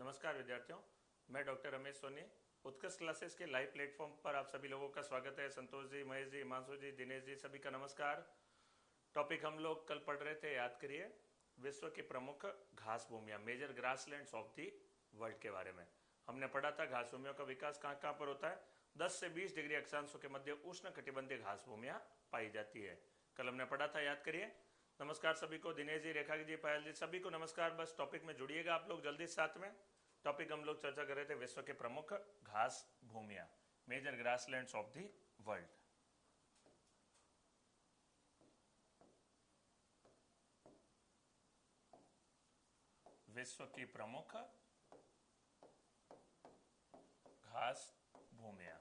नमस्कार विद्यार्थियों, मैं डॉक्टर रमेश सोनी। उत्कर्ष क्लासेस के लाइव प्लेटफॉर्म पर आप सभी लोगों का स्वागत है। संतोष जी, महेश जी, हिमांशु जी, दिनेश जी, सभी का नमस्कार। टॉपिक हम लोग कल पढ़ रहे थे, याद करिए, विश्व की प्रमुख घास भूमियाँ, major grasslands of the world के बारे में। हमने पढ़ा था घास भूमियों का विकास कहाँ कहाँ पर होता है। 10 से 20 डिग्री अक्षांशों के मध्य उष्ण कटिबंधीय घास भूमियाँ पाई जाती है। कल हमने पढ़ा था, याद करिए। नमस्कार सभी को, दिनेश जी, रेखा जी, पायल जी, सभी को नमस्कार। बस टॉपिक में जुड़िएगा आप लोग जल्दी साथ में। टॉपिक हम लोग चर्चा कर रहे थे विश्व के प्रमुख घास भूमियां, major grasslands of the world. विश्व की प्रमुख घास भूमियां।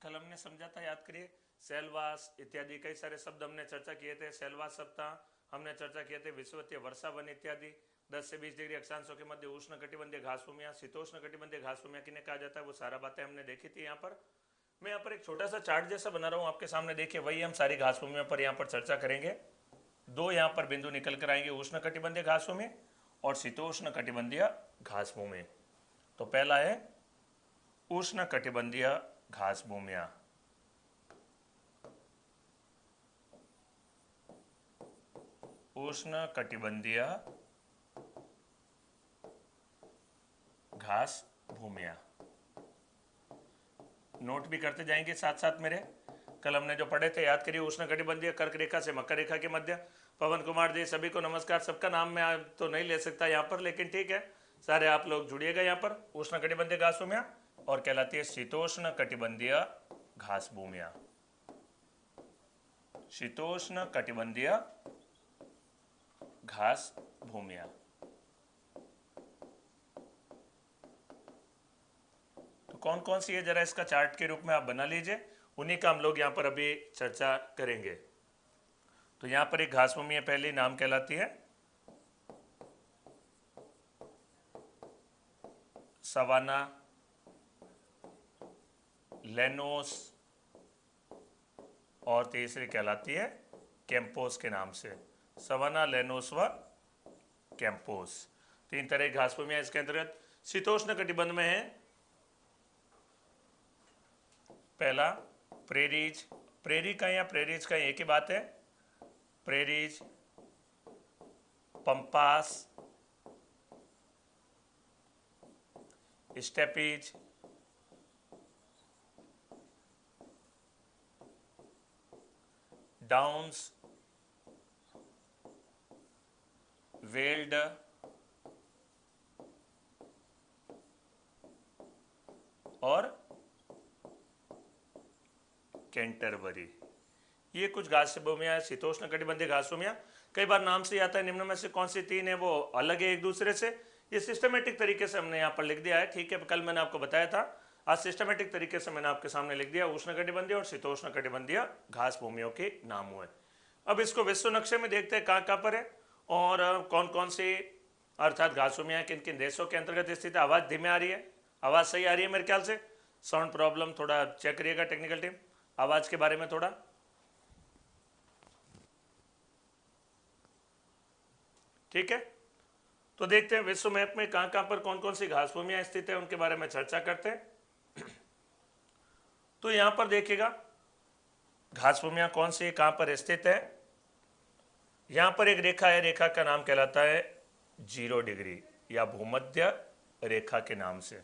कल हमने समझा था, याद करिए, सेलवास इत्यादि कई सारे शब्द हमने चर्चा किए थे। सेलवास शब्द था, हमने चर्चा किए थे विषुवतीय वर्षा वन इत्यादि। 10 से 20 डिग्री अक्षांशों के मध्य उष्ण कटिबंधीय घास भूमियां, शीतोष्ण कटिबंधीय घास भूमियां किन्हें कहा जाता है, वो सारा बातें हमने देखी थी। यहाँ पर मैं यहाँ पर एक छोटा सा चार्ट जैसा बना रहा हूँ आपके सामने, देखिए, वही हम सारी घास भूमियों पर यहाँ पर चर्चा करेंगे। दो यहाँ पर बिंदु निकल कर आएंगे, उष्ण कटिबंधीय घास भूमि और शीतोष्ण कटिबंधीय घास भूमि। तो पहला है उष्ण कटिबंधीय घास भूमियां। उष्ण कटिबंधीय घास भूमियां, नोट भी करते जाएंगे साथ साथ मेरे। कल हमने जो पढ़े थे, याद करिए, उष्ण कटिबंधीय कर्क रेखा से मकर रेखा के मध्य। पवन कुमार जी, सभी को नमस्कार। सबका नाम मैं तो नहीं ले सकता यहाँ पर, लेकिन ठीक है, सारे आप लोग जुड़िएगा यहाँ पर। उष्ण कटिबंधीय घास भूमियां और कहलाती है शीतोष्ण कटिबंधीय घास भूमियां। शीतोष्ण कटिबंधीय घास भूमियां। तो कौन कौन सी है, जरा इसका चार्ट के रूप में आप बना लीजिए, उन्हीं का हम लोग यहाँ पर अभी चर्चा करेंगे। तो यहाँ पर एक घास भूमि है, पहली नाम कहलाती है सवाना लेनोस और तीसरी कहलाती है कैंपोस के नाम से। सवाना, लेनोस व कैंपोस, तीन तरह की घास भूमियां इसके अंतर्गत शीतोष्ण कटिबंध में है। पहला प्रेरीज, प्रेरी का या प्रेरीज का एक ही बात है। Prairies, pampas, steppes, downs, veld और कैंटरबरी, ये कुछ घास भूमियां, शीतोष्ण कटिबंधीय घास भूमियां। कई बार नाम से आता है, निम्न में से कौन सी तीन है वो अलग है एक दूसरे से। ये सिस्टमेटिक तरीके से हमने यहाँ पर लिख दिया है, ठीक है। कल मैंने आपको बताया था, आज सिस्टमेटिक तरीके से मैंने आपके सामने लिख दिया, उष्ण कटिबंधीय और शीतोष्ण कटिबंधीय घास भूमियों के नाम हुए। अब इसको विश्व नक्शे में देखते हैं कहाँ कहाँ पर है और कौन कौन सी अर्थात घास भूमियां किन किन देशों के अंतर्गत स्थित है। आवाज़ धीमे आ रही है, आवाज़ सही आ रही है मेरे ख्याल से। साउंड प्रॉब्लम थोड़ा चेक करिएगा टेक्निकल टीम, आवाज़ के बारे में थोड़ा। ठीक है, तो देखते हैं विश्व मैप में कहाँ कहाँ पर कौन कौन सी घास भूमियां स्थित है, उनके बारे में चर्चा करते हैं। तो यहाँ पर देखिएगा घास भूमियां कौन सी कहाँ पर स्थित है। यहाँ पर एक रेखा है, रेखा का नाम कहलाता है 0 डिग्री या भूमध्य रेखा के नाम से।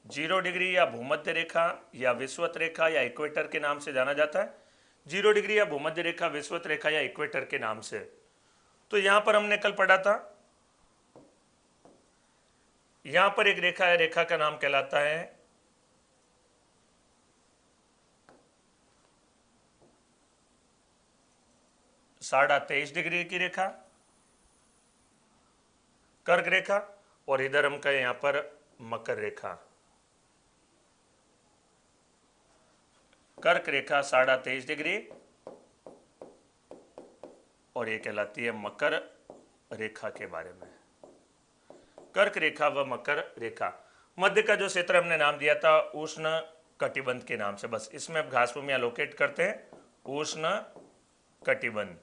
0 डिग्री या भूमध्य रेखा या विषुवत रेखा या इक्वेटर के नाम से जाना जाता है। 0 डिग्री या भूमध्य रेखा, विषुवत रेखा या इक्वेटर के नाम से। तो यहां पर हमने कल पढ़ा था, यहां पर एक रेखा है, रेखा का नाम कहलाता है -23.5 डिग्री की रेखा, कर्क रेखा, और इधर हम कहें यहां पर मकर रेखा। कर्क रेखा 23.5 डिग्री और ये कहलाती है मकर रेखा के बारे में। कर्क रेखा व मकर रेखा, मध्य का जो क्षेत्र हमने नाम दिया था उष्ण कटिबंध के नाम से। बस इसमें अब घास भूमि लोकेट करते हैं, उष्ण कटिबंध।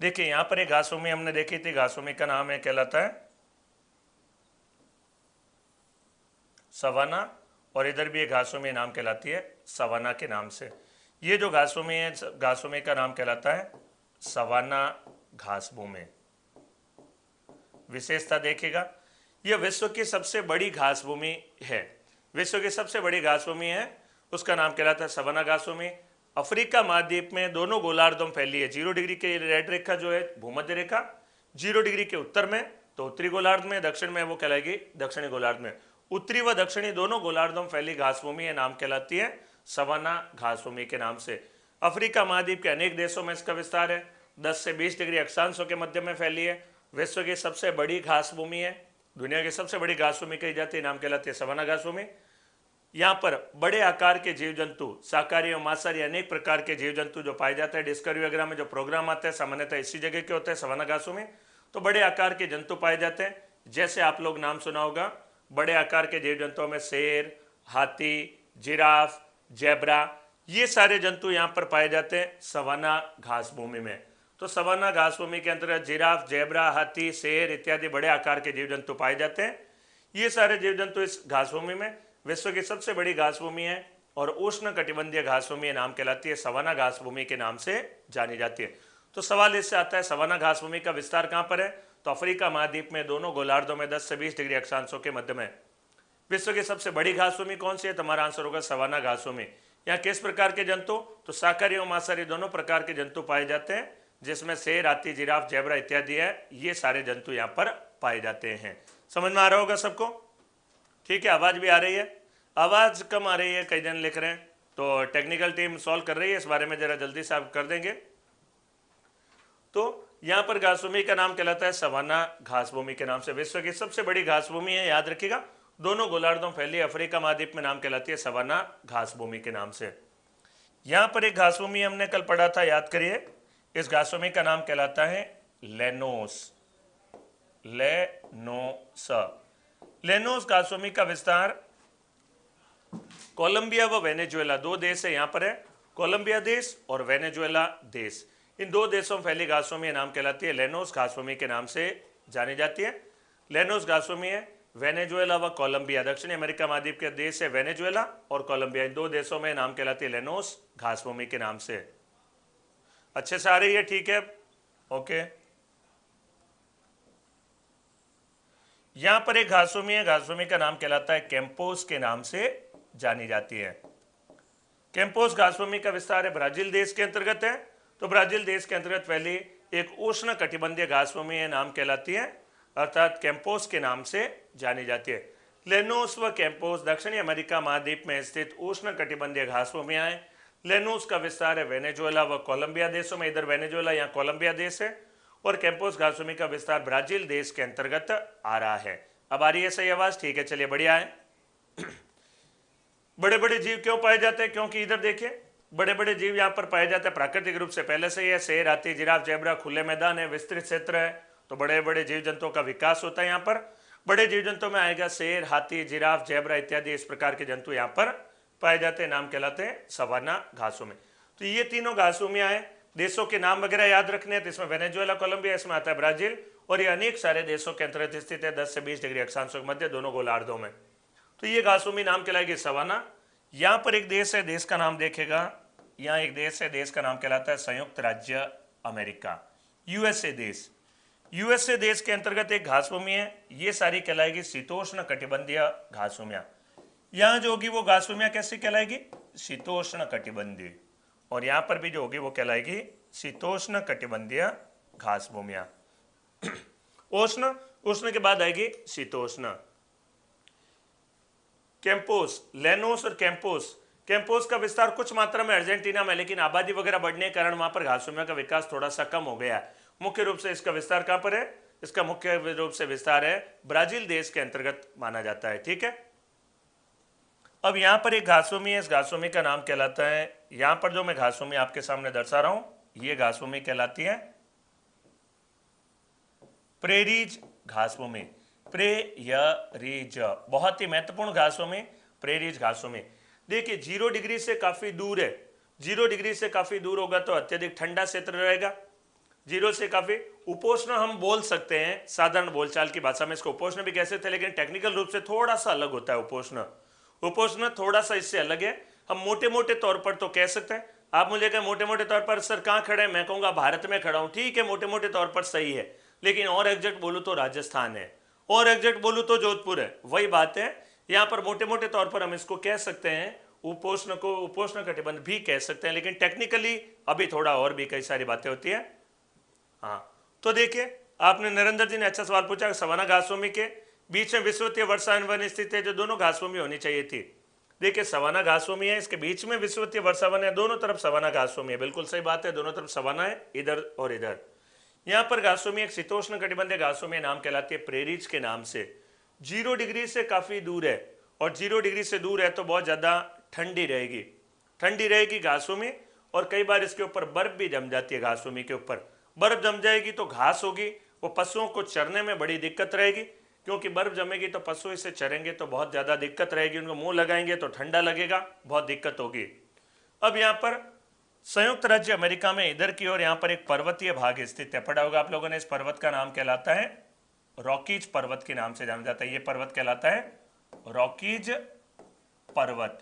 देखिए यहां पर एक घास भूमि हमने देखी थी, घास भूमि का नाम है कहलाता है सवाना, और इधर भी एक घास भूमि नाम कहलाती है सवाना के नाम से। ये जो घास भूमि है, घास भूमि का नाम कहलाता है सवाना घास भूमि। विशेषता देखिएगा, यह विश्व की सबसे बड़ी घास भूमि है। विश्व की सबसे बड़ी घास भूमि है, उसका नाम कहलाता है सवाना घास भूमि। अफ्रीका महाद्वीप में दोनों गोलार्धों में फैली है। 0 डिग्री के रेड रेखा जो है भूमध्य रेखा, 0 डिग्री के उत्तर में तो उत्तरी गोलार्ध में, दक्षिण में वो कहलाएगी दक्षिणी गोलार्ध में। उत्तरी व दक्षिणी दोनों गोलार्धों में फैली घास भूमि नाम कहलाती है सवाना घास भूमि के नाम से। अफ्रीका महाद्वीप के अनेक देशों में इसका विस्तार है। 10 से 20 डिग्री अक्षांशों के मध्य में फैली है। विश्व की सबसे बड़ी घास भूमि है, दुनिया की सबसे बड़ी घास भूमि कही जाती है, नाम कहलाती है सवाना घास भूमि। यहाँ पर बड़े आकार के जीव जंतु, शाकाहारी और मांसाहारी अनेक प्रकार के जीव जंतु जो पाए जाते हैं। डिस्कवरी वगैरह में जो प्रोग्राम आते हैं सामान्यतः इसी जगह के होते हैं, सवाना घासों में। तो बड़े आकार के जंतु पाए जाते हैं, जैसे आप लोग नाम सुना होगा बड़े आकार के जीव जंतुओं में शेर, हाथी, जिराफ, जेब्रा, ये सारे जंतु यहाँ पर पाए जाते हैं सवाना घास भूमि में। तो सवाना घास भूमि के अंतर्गत जिराफ, जेब्रा, हाथी, शेर इत्यादि बड़े आकार के जीव जंतु पाए जाते हैं। ये सारे जीव जंतु इस घास भूमि में, विश्व की सबसे बड़ी घास भूमि है और उष्ण कटिबंधीय घास भूमि नाम कहलाती है, सवाना घास भूमि के नाम से जानी जाती है। तो सवाल इससे आता है सवाना घास भूमि का विस्तार कहां पर है, तो अफ्रीका महाद्वीप में दोनों गोलार्धों में 10 से 20 डिग्री अक्षांशों के मध्य में। विश्व की सबसे बड़ी घास भूमि कौन सी है, तुम्हारा आंसर होगा सवाना घास भूमि। यहाँ किस प्रकार के जंतु, तो शाकाहारी और मांसाहारी दोनों प्रकार के जंतु पाए जाते हैं, जिसमें शेर, हाथी, जिराफ, जेब्रा इत्यादि है, ये सारे जंतु यहाँ पर पाए जाते हैं। समझ में आ रहा होगा सबको, ठीक है। आवाज भी आ रही है, आवाज कम आ रही है, कई जन लिख रहे हैं, तो टेक्निकल टीम सॉल्व कर रही है इस बारे में, जरा जल्दी से आप कर देंगे। तो यहाँ पर घास भूमि का नाम कहलाता है सवाना घास भूमि के नाम से। विश्व की सबसे बड़ी घास भूमि है, याद रखिएगा, दोनों गोलार्धों फैली अफ्रीका महाद्वीप में, नाम कहलाती है सवाना घास भूमि के नाम से। यहाँ पर एक घास भूमि हमने कल पढ़ा था, याद करिए, इस घास भूमि का नाम कहलाता है लेनोस। लेनोस घास भूमि का विस्तार कोलंबिया व वेनेजुएला, दो देश है यहाँ पर है, कोलंबिया देश और वेनेजुएला देश, इन दो देशों में फैली घास भूमि नाम कहलाती है लेनोस घास भूमि के नाम से जानी जाती है। लेनोस घास भूमि है वेनेजुएला व कोलंबिया, दक्षिणी अमेरिका महाद्वीप के देश है वेनेजुएला और कोलंबिया, इन दो देशों में नाम कहलाती है लेनोस घास भूमि के नाम से। अच्छे से आ रही है, ठीक है, ओके। यहां पर एक घास भूमि है, घास भूमि का नाम कहलाता है कैंपोस के नाम से जानी जाती है। कैंपोस घास भूमि का विस्तार है ब्राजील देश के अंतर्गत है, तो ब्राजील देश के अंतर्गत फैली एक उष्ण कटिबंधीय घास भूमि है, नाम कहलाती है, अर्थात कैंपोस के नाम से जानी जाती है। लेनोस व कैंपोस दक्षिणी अमेरिका महाद्वीप में स्थित उष्ण कटिबंधीय घास भूमियां हैं। लेनोस का विस्तार है वेनेजुएला व कोलंबिया देशों में, इधर वेनेजुएला यहाँ कोलंबिया देश है, और कैंपोस घास भूमि का विस्तार ब्राजील देश के अंतर्गत आ रहा है। अब आ रही है सही आवाज, ठीक है, चलिए बढ़िया है। बड़े बड़े जीव क्यों पाए जाते हैं, क्योंकि इधर देखिए बड़े बड़े जीव यहाँ पर पाए जाते हैं प्राकृतिक रूप से, पहले से ही है, शेर, हाथी, जिराफ, जेब्रा, खुले मैदान है, विस्तृत क्षेत्र है, तो बड़े बड़े जीव जंतुओं का विकास होता है। यहाँ पर बड़े जीव जंतुओं में आएगा शेर, हाथी, जिराफ, जेब्रा इत्यादि, इस प्रकार के जंतु यहाँ पर पाए जाते हैं, नाम कहलाते हैं सवाना घासों में। तो ये तीनों घास भूमियां हैं, देशों के नाम वगैरह याद रखने हैं, तो इसमें वेनेजुएला, कोलंबिया, इसमें आता है ब्राजील, और ये अनेक सारे देशों के अंतर्गत स्थित है 10 से 20 डिग्री अक्षांशों के मध्य, दोनों गोलार्धों में। तो ये घास भूमि नाम कहलाएगी सवाना। यहाँ पर एक देश है, देश का नाम देखेगा, यहाँ एक देश है, देश का नाम कहलाता है संयुक्त राज्य अमेरिका, यूएसए देश। यूएसए देश के अंतर्गत एक घास भूमि है, ये सारी कहलाएगी शीतोष्ण कटिबंधीय घास भूमियां। यहाँ जो होगी वो घास भूमियां कैसी कहलाएगी, शीतोष्ण कटिबंधीय, और यहाँ पर भी जो होगी वो कहलाएगी शीतोष्ण कटिबंधीय घास भूमियां। उष्ण, उष्ण के बाद आएगी शीतोष्ण। कैंपोस, लेनोस और कैंपोस, कैंपोस का विस्तार कुछ मात्रा में अर्जेंटीना में, लेकिन आबादी वगैरह बढ़ने के कारण वहां पर घास भूमियों का विकास थोड़ा सा कम हो गया है। मुख्य रूप से इसका विस्तार कहां पर है, इसका मुख्य रूप से विस्तार है ब्राजील देश के अंतर्गत माना जाता है, ठीक है। अब यहां पर एक घास भूमि है, इस घास भूमि का नाम कहलाता है, यहां पर जो मैं घास भूमि आपके सामने दर्शा रहा हूं, ये घास भूमि कहलाती है प्रेरीज घास भूमि। प्रेयरीज, बहुत ही महत्वपूर्ण घास भूमि, प्रेरीज घास भूमि। देखिए 0 डिग्री से काफी दूर है, 0 डिग्री से काफी दूर होगा तो अत्यधिक ठंडा क्षेत्र रहेगा। 0 से काफी उपोष्ण हम बोल सकते हैं, साधारण बोलचाल की भाषा में इसको उपोष्ण भी कह सकते हैं, लेकिन टेक्निकल रूप से थोड़ा सा अलग होता है उपोष्ण। उपोष्ण थोड़ा सा इससे अलग है। हम मोटे मोटे तौर पर तो कह सकते हैं। आप मुझे कहें मोटे मोटे तौर पर सर कहाँ खड़े हैं, मैं कहूंगा भारत में खड़ा हूं, ठीक है मोटे मोटे तौर पर सही है, लेकिन और एग्जैक्ट बोलूं तो राजस्थान है, और एग्जैक्ट बोलूं तो जोधपुर है। वही बात है, यहां पर मोटे मोटे तौर पर हम इसको कह सकते हैं, उपोष्ण को उपोष्ण कटिबंध भी कह सकते हैं, लेकिन टेक्निकली अभी थोड़ा और भी कई सारी बातें होती है। हाँ, तो देखिए आपने नरेंद्र जी ने अच्छा सवाल पूछा, सवाना घासभूमि के बीच में विषुवतीय वर्षा वन स्थित है, जो दोनों घासभूमि होनी चाहिए थी। देखिए सवाना घासभूमि है, इसके बीच में विषुवतीय वर्षा वन है, दोनों तरफ सवाना घासभूमि है, बिल्कुल सही बात है, दोनों तरफ सवाना है, इधर और इधर। यहाँ पर घासभूमि एक शीतोष्ण कटिबंधीय घासभूमि नाम कहलाती है प्रेरीज के नाम से। 0 डिग्री से काफी दूर है, और 0 डिग्री से दूर है तो बहुत ज्यादा ठंडी रहेगी, ठंडी रहेगी घासभूमि, और कई बार इसके ऊपर बर्फ भी जम जाती है। घासभूमि के ऊपर बर्फ जम जाएगी तो घास होगी, वो पशुओं को चरने में बड़ी दिक्कत रहेगी, क्योंकि बर्फ जमेगी तो पशु इसे चरेंगे तो बहुत ज्यादा दिक्कत रहेगी, उनको मुंह लगाएंगे तो ठंडा लगेगा, बहुत दिक्कत होगी। अब यहाँ पर संयुक्त राज्य अमेरिका में इधर की ओर यहाँ पर एक पर्वतीय भाग स्थित है, पढ़ा होगा आप लोगों ने। इस पर्वत का नाम कहलाता है रॉकीज पर्वत के नाम से जाना जाता है। ये पर्वत कहलाता है रॉकीज पर्वत,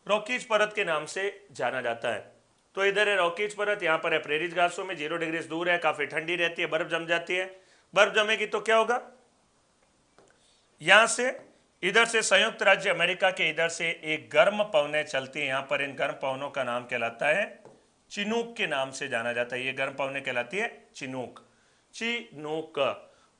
रॉकीज पर्वत के नाम से जाना जाता है। तो इधर है रॉकीज पर्वत, यहाँ पर है प्रेरीज घासभूमि, 0 डिग्री से दूर है, काफी ठंडी रहती है, बर्फ जम जाती है। बर्फ जमेगी तो क्या होगा, यहां से इधर से संयुक्त राज्य अमेरिका के इधर से एक गर्म पवनें चलती है। यहां पर इन गर्म पवनों का नाम कहलाता है चिनूक के नाम से जाना जाता है। ये गर्म पवनें कहलाती है चिनूक, चिनूक।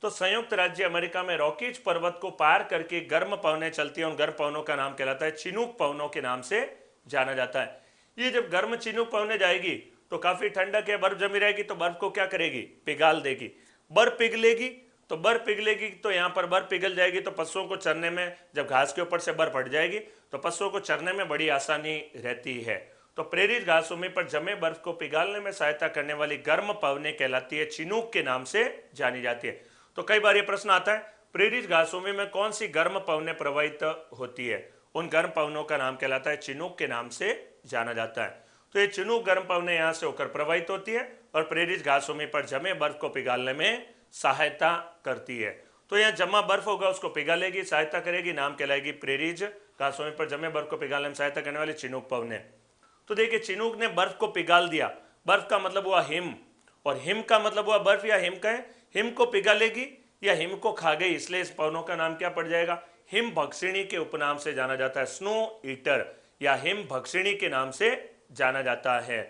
तो संयुक्त राज्य अमेरिका में रॉकीज पर्वत को पार करके गर्म पवनें चलती है, उन गर्म पवनों का नाम कहलाता है चिनूक पवनों के नाम से जाना जाता है। ये जब गर्म चिनूक पवनें जाएगी तो काफी ठंडक है, बर्फ जमी रहेगी, तो बर्फ को क्या करेगी, पिघाल देगी। बर्फ पिघलेगी तो बर्फ पिघलेगी तो यहाँ पर बर्फ पिघल जाएगी, तो पशुओं को चरने में, जब घास के ऊपर से बर्फ हट जाएगी तो पशुओं को चरने में बड़ी आसानी रहती है। तो प्रेरित घासभूमि पर जमे बर्फ को पिघालने में सहायता करने वाली गर्म पवनें कहलाती है चिनूक के नाम से जानी जाती है। तो कई बार ये प्रश्न आता है, प्रेरित घासभूमि में कौन सी गर्म पवनें प्रवाहित होती है, उन गर्म पवनों का नाम कहलाता है चिनूक के नाम से जाना जाता है। तो ये चिनूक गर्म पवनें यहाँ से होकर प्रवाहित होती है और प्रेरित घासभूमि पर जमे बर्फ को पिघालने में सहायता करती है। तो यहाँ जमा बर्फ होगा उसको पिघालेगी, सहायता करेगी, नाम कहलाएगी प्रेरिज घासभूमि पर जमे बर्फ को पिघालने में सहायता करने वाली चिनूक पवनें। तो देखिए चिनूक ने बर्फ को पिघाल दिया, बर्फ का मतलब हुआ हिम, और हिम का मतलब हुआ बर्फ या हिम का है, हिम को पिघालेगी या हिम को खा गई, इसलिए इस पवनों का नाम क्या पड़ जाएगा, हिम भक्षिणी के उपनाम से जाना जाता है, स्नो ईटर या हिम भक्षिणी के नाम से जाना जाता है।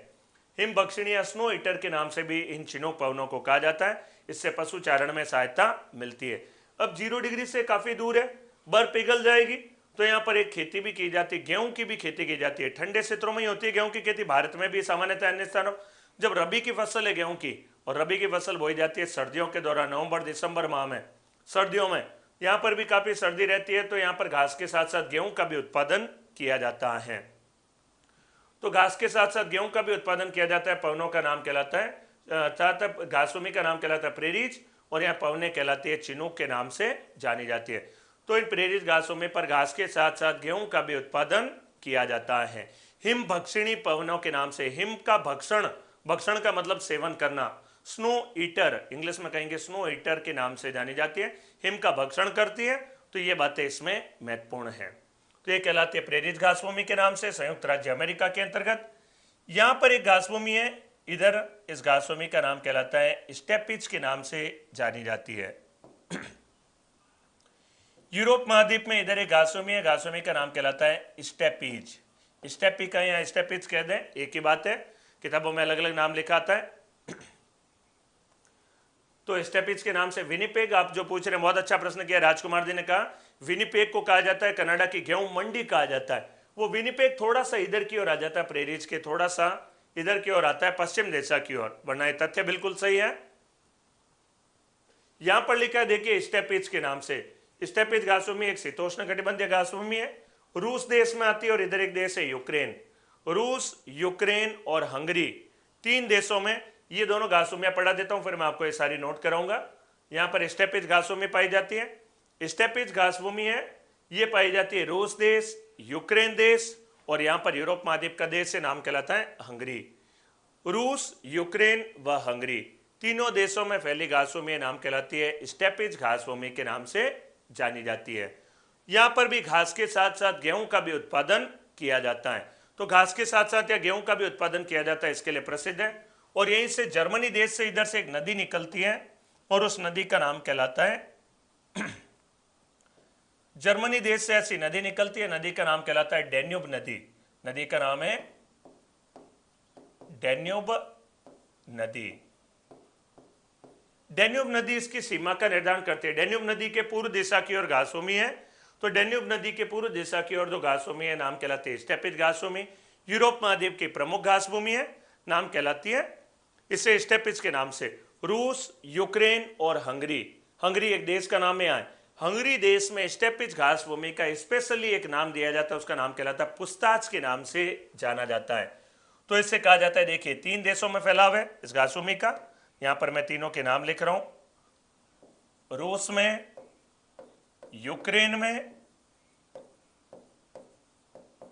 हिम भक्षिणी या स्नो ईटर के नाम से भी इन चिनूक पवनों को कहा जाता है। इससे पशु चारण में सहायता मिलती है। अब 0 डिग्री से काफी दूर है, बर्फ पिघल जाएगी तो यहाँ पर एक खेती भी की जाती है, गेहूं की भी खेती की जाती है। ठंडे क्षेत्रों में ही होती है गेहूं की खेती, भारत में भी सामान्यतः अन्य स्थानों। जब रबी की फसल है गेहूं की, और रबी की फसल बोई जाती है सर्दियों के दौरान, नवंबर दिसंबर माह में, सर्दियों में यहाँ पर भी काफी सर्दी रहती है, तो यहाँ पर घास के साथ साथ गेहूं का भी उत्पादन किया जाता है। तो घास के साथ साथ गेहूं का भी उत्पादन किया जाता है। पवनों का नाम कहलाता है, घासभूमि का नाम कहलाता है प्रेरीज, और यहाँ पवनें कहलाती है चिनूक के नाम से जानी जाती है। तो इन प्रेरित घासभूमि पर घास के साथ साथ गेहूं का भी उत्पादन किया जाता है। हिम भक्षिणी पवनों के नाम से, हिम का भक्षण, भक्षण का मतलब सेवन करना, स्नो ईटर, इंग्लिश में कहेंगे स्नो ईटर के नाम से जानी जाती है, हिम का भक्षण करती है। तो ये बातें इसमें महत्वपूर्ण है। तो ये कहलाती है प्रेरित घासभूमि के नाम से, संयुक्त राज्य अमेरिका के अंतर्गत। यहां पर एक घासभूमि है, इधर इस घासभूमि का नाम कहलाता है स्टेपिज के नाम से जानी जाती है। यूरोप महाद्वीप में इधर एक घासभूमि है, घासभूमि का नाम कहलाता है स्टेपीज। स्टेपी का या स्टेपीज कह दें, एक ही बात है, किताबों में अलग अलग नाम लिखा आता है। तो स्टेपीज के नाम से विनिपेग, आप जो पूछ रहे हैं बहुत अच्छा प्रश्न किया, राजकुमार जी ने कहा विनिपेग को कहा जाता है कनाडा की गेहूं मंडी कहा जाता है। वो विनिपेग थोड़ा सा इधर की ओर आ जाता है, प्रेरिज के थोड़ा सा इधर की ओर आता है, पश्चिम दिशा की ओर, वरना ये तथ्य बिल्कुल सही है। यहां पर लिखा है देखिए स्टेपीज के नाम से। स्टेपीज घासभूमि एक शीतोष्ण कटिबंधीय घासभूमि है, रूस देश में आती है, और इधर एक देश है यूक्रेन। रूस, यूक्रेन और हंगरी, 3 देशों में ये दोनों घासभूमियां पढ़ा देता हूं, फिर मैं आपको ये सारी नोट कराऊंगा। यहां पर स्टेपीज घासभूमि पाई जाती है। स्टेपीज घासभूमि है, ये पाई जाती है रूस देश, यूक्रेन देश और यहाँ पर यूरोप महाद्वीप का देश से नाम कहलाता है हंगरी। रूस, यूक्रेन व हंगरी तीनों देशों में फैली घास भूमि नाम कहलाती है स्टेपिज घास भूमि के नाम से जानी जाती है। यहाँ पर भी घास के साथ साथ गेहूं का भी उत्पादन किया जाता है। तो घास के साथ साथ या गेहूं का भी उत्पादन किया जाता है, इसके लिए प्रसिद्ध है। और यहीं से जर्मनी देश से इधर से एक नदी निकलती है और उस नदी का नाम कहलाता है जर्मनी देश से ऐसी नदी निकलती है, नदी का नाम कहलाता है डैन्यूब नदी। नदी का नाम है डैन्यूब नदी। डैन्यूब नदी इसकी सीमा का निर्धारण करती है। डैन्यूब नदी के पूर्व दिशा की ओर घास भूमि है, तो डैन्यूब नदी के पूर्व दिशा की ओर जो घास भूमि है नाम कहलाती है स्टेपिज घास भूमि। यूरोप महाद्वीप की प्रमुख घास भूमि है, नाम कहलाती है इसे स्टेपिज के नाम से। रूस, यूक्रेन और हंगरी, हंगरी एक देश का नाम है। यहाँ हंगरी देश में स्टेपिज घास भूमि का स्पेशली एक नाम दिया जाता है, उसका नाम कहलाता है पुस्ताच के नाम से जाना जाता है। तो इससे कहा जाता है, देखिए 3 देशों में फैलाव है इस घास भूमि का। यहां पर मैं तीनों के नाम लिख रहा हूं, रूस में, यूक्रेन में,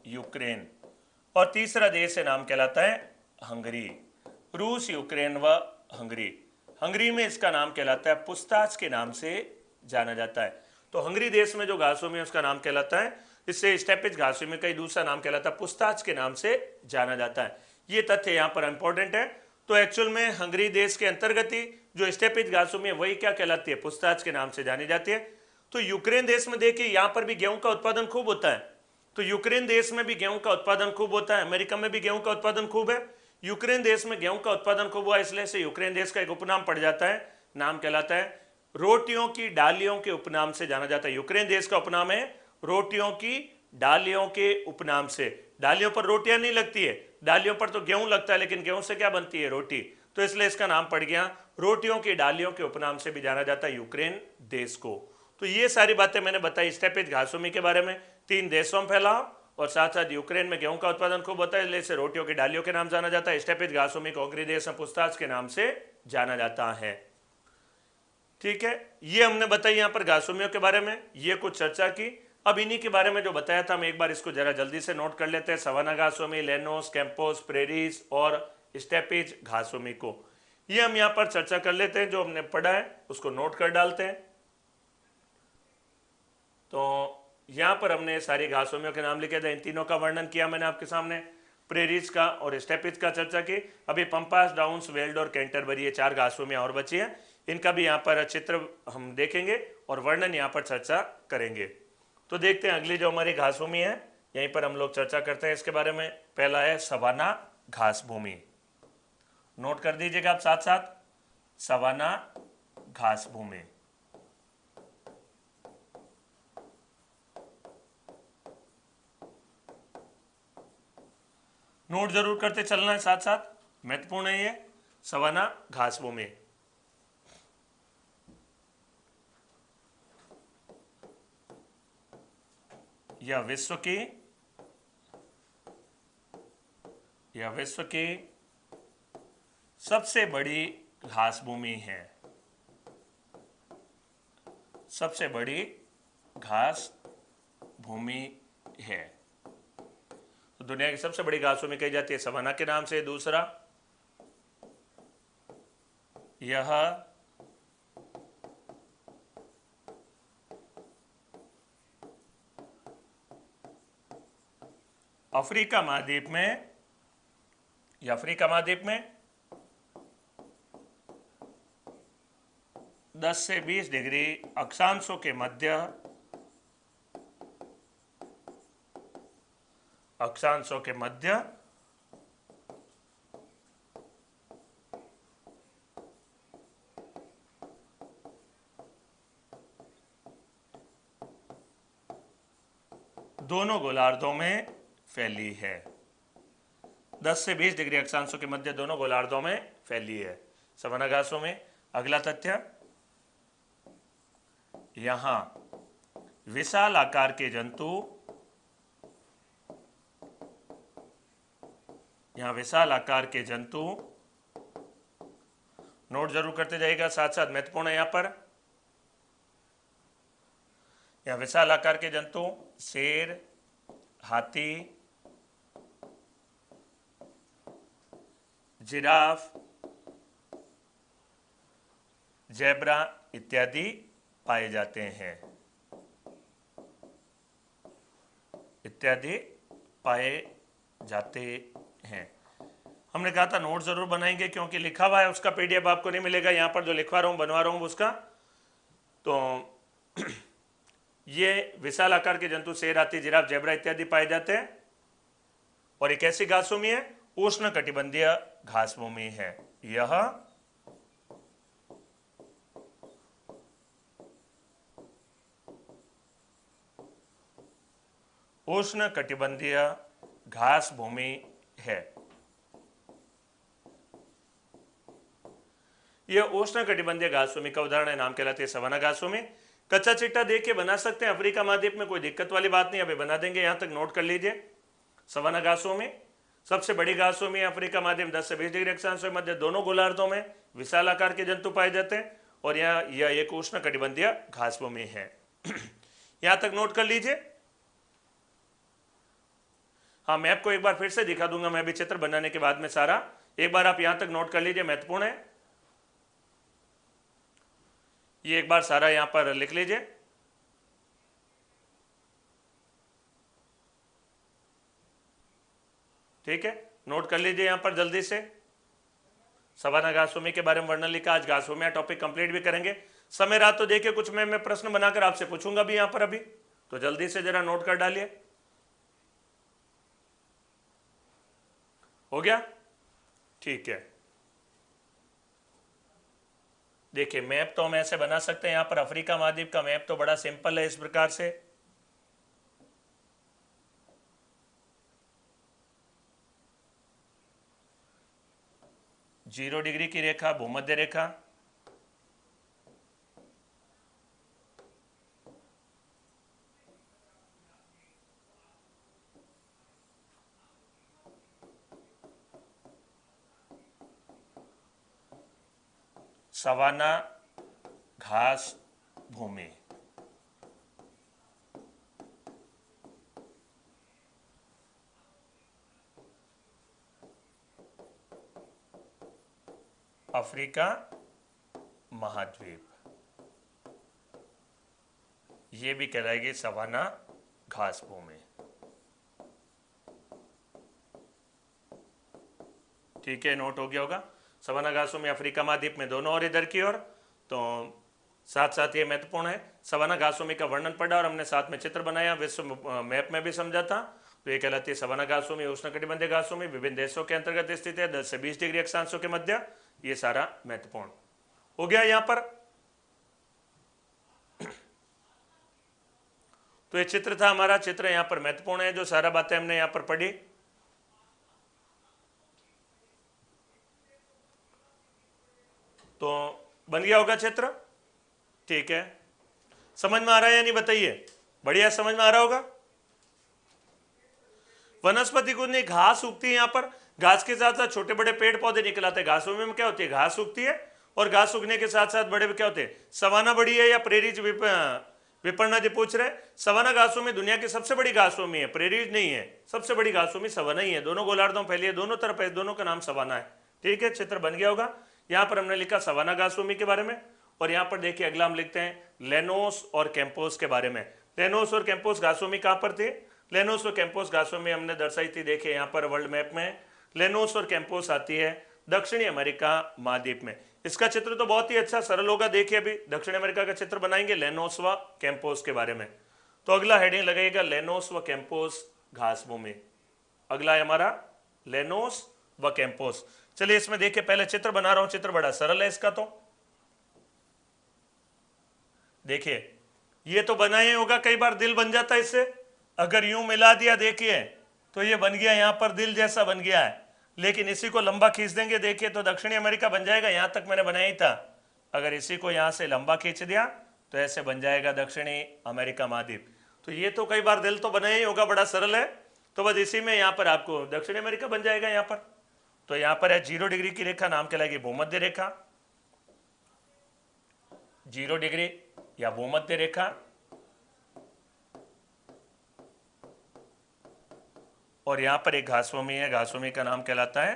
यूक्रेन और तीसरा देश है नाम कहलाता है हंगरी। रूस, यूक्रेन व हंगरी। हंगरी में इसका नाम कहलाता है पुस्ताच के नाम से जाना जाता है। तो हंगरी देश में जो घास भूमि है उसका नाम कहलाता है, इससे स्टेपिज घास भूमि का दूसरा नाम कहलाता है पुस्ताच के नाम से जाना जाता है। ये तथ्य यहाँ पर इंपॉर्टेंट है। तो एक्चुअल में हंगरी देश के अंतर्गत ही जो स्टेपिज घास भूमि है वही क्या कहलाती है, पुस्ताच के नाम से जानी जाती है। तो यूक्रेन देश में देखिए यहाँ पर भी गेहूं का उत्पादन खूब होता है, तो यूक्रेन देश में भी गेहूं का उत्पादन खूब होता है। अमेरिका में भी गेहूं का उत्पादन खूब है। यूक्रेन देश में गेहूं का उत्पादन खूब हुआ, इसलिए से यूक्रेन देश का एक उपनाम पड़ जाता है, नाम कहलाता है रोटियों की डालियों के उपनाम से जाना जाता है। यूक्रेन देश का उपनाम है रोटियों की डालियों के उपनाम से। डालियों पर रोटियां नहीं लगती है, डालियों पर तो गेहूं लगता है, लेकिन गेहूं से क्या बनती है, रोटी। तो इसलिए इसका नाम पड़ गया रोटियों की डालियों के उपनाम से भी जाना जाता है यूक्रेन देश को। तो ये सारी बातें मैंने बताई स्टेपिज घास भूमि के बारे में। 3 देशों में फैलाव और साथ साथ यूक्रेन में गेहूं का उत्पादन खूब होता है, इसलिए इसे रोटियों की डालियों के नाम जाना जाता है। स्टेपिज घास भूमि को हंगरी देश में पुस्ताच के नाम से जाना जाता है। ठीक है, ये हमने बताई यहाँ पर घास भूमियों के बारे में, ये कुछ चर्चा की। अब इन्हीं के बारे में जो बताया था हम एक बार इसको जरा जल्दी से नोट कर लेते हैं। सवाना घास भूमि, लेनोस, कैंपोस, प्रेरीज और स्टेपिज घास भूमि को ये हम यहाँ पर चर्चा कर लेते हैं। जो हमने पढ़ा है उसको नोट कर डालते हैं। तो यहाँ पर हमने सारी घास भूमियों के नाम लिखे थे, इन तीनों का वर्णन किया मैंने आपके सामने, प्रेरीज का और स्टेपिज का चर्चा की। अभी पंपास, डाउन्स, वेल्ड और कैंटरबरी, ये 4 घास भूमियां और बची हैं, इनका भी यहाँ पर चित्र हम देखेंगे और वर्णन यहाँ पर चर्चा करेंगे। तो देखते हैं अगली जो हमारी घास भूमि है, यहीं पर हम लोग चर्चा करते हैं इसके बारे में। पहला है सवाना घास भूमि, नोट कर दीजिएगा आप साथ साथ, सवाना घास भूमि। नोट जरूर करते चलना है साथ साथ, महत्वपूर्ण है ये सवाना घास भूमि। यह विश्व की सबसे बड़ी घास भूमि है, सबसे बड़ी घास भूमि है। तो दुनिया की सबसे बड़ी घास भूमि कही जाती है सवाना के नाम से। दूसरा, यह अफ्रीका महाद्वीप में, या अफ्रीका महाद्वीप में 10 से 20 डिग्री अक्षांशों के मध्य, अक्षांशों के मध्य दोनों गोलार्धों में फैली है। 10 से 20 डिग्री अक्षांशों के मध्य दोनों गोलार्धों में फैली है सवाना घासों में। अगला तथ्य, यहां विशाल आकार के जंतु, यहां विशाल आकार के जंतु, नोट जरूर करते जाइएगा साथ साथ, महत्वपूर्ण है यहां पर। यहां विशाल आकार के जंतु शेर, हाथी, जिराफ, ज़ेब्रा इत्यादि पाए जाते हैं, इत्यादि पाए जाते हैं। हमने कहा था नोट जरूर बनाएंगे क्योंकि लिखा हुआ है उसका पीडीएफ आपको नहीं मिलेगा, यहाँ पर जो लिखवा रहा हूँ बनवा रहा हूँ उसका। तो ये विशाल आकार के जंतु शेर, हाथी, जिराफ, ज़ेब्रा इत्यादि पाए जाते हैं और एक ऐसी घास भूमि है, उष्ण कटिबंधीय घास भूमि है। यह उष्ण कटिबंधीय घास भूमि है। यह उष्ण कटिबंधीय घास भूमि का उदाहरण है, नाम कहलाती है सवाना घास भूमि। कच्चा चिट्टा देख के बना सकते हैं, अफ्रीका महाद्वीप में कोई दिक्कत वाली बात नहीं, अभी बना देंगे, यहां तक नोट कर लीजिए। सवाना घास भूमि सबसे बड़ी घास भूमि है, अफ्रीका महाद्वीप 10 से 20 डिग्री अक्षांश के मध्य दोनों गोलार्धों में विशाल आकार के जंतु पाए जाते हैं और यह एक उष्ण कटिबंधीय घास भूमि है। यहां तक नोट कर लीजिए। हाँ, मैप को एक बार फिर से दिखा दूंगा मैं भी चित्र बनाने के बाद में सारा, एक बार आप यहां तक नोट कर लीजिए, महत्वपूर्ण है ये, एक बार सारा यहां पर लिख लीजिए। ठीक है, नोट कर लीजिए यहां पर जल्दी से। सवाना घास भूमि के बारे में वर्णन लिखा, आज घास भूमि टॉपिक कंप्लीट भी करेंगे। समय रात तो देखिए, कुछ मैं प्रश्न बनाकर आपसे पूछूंगा भी यहां पर अभी, तो जल्दी से जरा नोट कर डालिए। हो गया? ठीक है, देखिए मैप तो हम ऐसे बना सकते हैं, यहां पर अफ्रीका महाद्वीप का मैप तो बड़ा सिंपल है, इस प्रकार से। जीरो डिग्री की रेखा भूमध्य रेखा, सवाना घास भूमि, अफ्रीका महाद्वीप, ये भी कहलाएगी सवाना घास भूमि। ठीक है, नोट हो गया होगा। सवाना घास भूमि अफ्रीका महाद्वीप में दोनों और इधर की ओर, तो साथ साथ ये महत्वपूर्ण है। सवाना घास भूमि का वर्णन पढ़ा और हमने साथ में चित्र बनाया, विश्व मैप में भी समझा था। तो ये कहलाती है सवाना घास भूमि, उष्णकटिबंधीय घास भूमि, विभिन्न देशों के अंतर्गत स्थित है, 10 से 20 डिग्री अक्षांशों के मध्य। ये सारा महत्वपूर्ण हो गया यहां पर। तो ये चित्र था हमारा, चित्र यहां पर महत्वपूर्ण है, जो सारा बातें हमने यहां पर पढ़ी। तो बन गया होगा चित्र, ठीक है। समझ में आ रहा है या नहीं बताइए? बढ़िया, समझ में आ रहा होगा। वनस्पति कुछ नहीं, घास उगती है यहाँ पर, घास के साथ साथ छोटे बड़े पेड़ पौधे निकल आते हैं। घास भूमि में क्या होती है? घास उगती है और घास उगने के साथ साथ बड़े क्या होते हैं? सवाना बड़ी है या प्रेरीज? विपणना जी पूछ रहे, सवाना घास भूमि दुनिया की सबसे बड़ी घास भूमि है, प्रेरीज नहीं है। सबसे बड़ी घास भूमि सवाना ही है, दोनों गोलार्धों में फैली है, दोनों तरफ है, दोनों का नाम सवाना है। ठीक है, चित्र बन गया होगा। यहाँ पर हमने लिखा सवाना घास भूमि के बारे में, और यहाँ पर देखिए अगला हम लिखते हैं लेनोस और कैंपोस के बारे में। लेनोस और कैंपोस घास भूमि कहाँ पर थे? लेनोस और कैंपोस घास भूमि हमने दर्शाई थी, देखिए यहाँ पर वर्ल्ड मैप में लेनोस और कैंपोस आती है दक्षिणी अमेरिका महाद्वीप में। इसका चित्र तो बहुत ही अच्छा सरल होगा, देखिए अभी दक्षिण अमेरिका का चित्र बनाएंगे लेनोस व कैंपोस के बारे में। तो अगला हेडिंग लगेगा लेनोस व कैंपोस घास भूमि। अगला है हमारा लेनोस व कैंपोस। चलिए इसमें देखिए, पहले चित्र बना रहा हूं, चित्र बड़ा सरल है इसका। तो देखिए ये तो बना ही होगा, कई बार दिल बन जाता है इससे, अगर यूं मिला दिया देखिए तो ये बन गया, यहां पर दिल जैसा बन गया है। लेकिन इसी को लंबा खींच देंगे, देखिए तो दक्षिणी अमेरिका बन जाएगा, यहां तक मैंने बनाया ही था। अगर इसी को यहां से लंबा खींच दिया तो ऐसे बन जाएगा दक्षिणी अमेरिका महाद्वीप। तो ये तो कई बार दिल तो बना ही होगा, बड़ा सरल है। तो बस इसी में यहां पर आपको दक्षिणी अमेरिका बन जाएगा यहां पर। तो यहां पर है 0 डिग्री की रेखा, नाम कहलाएगी भूमध्य रेखा। 0 डिग्री या भूमध्य रेखा, और यहां पर एक घास भूमि है, घास भूमि का नाम कहलाता है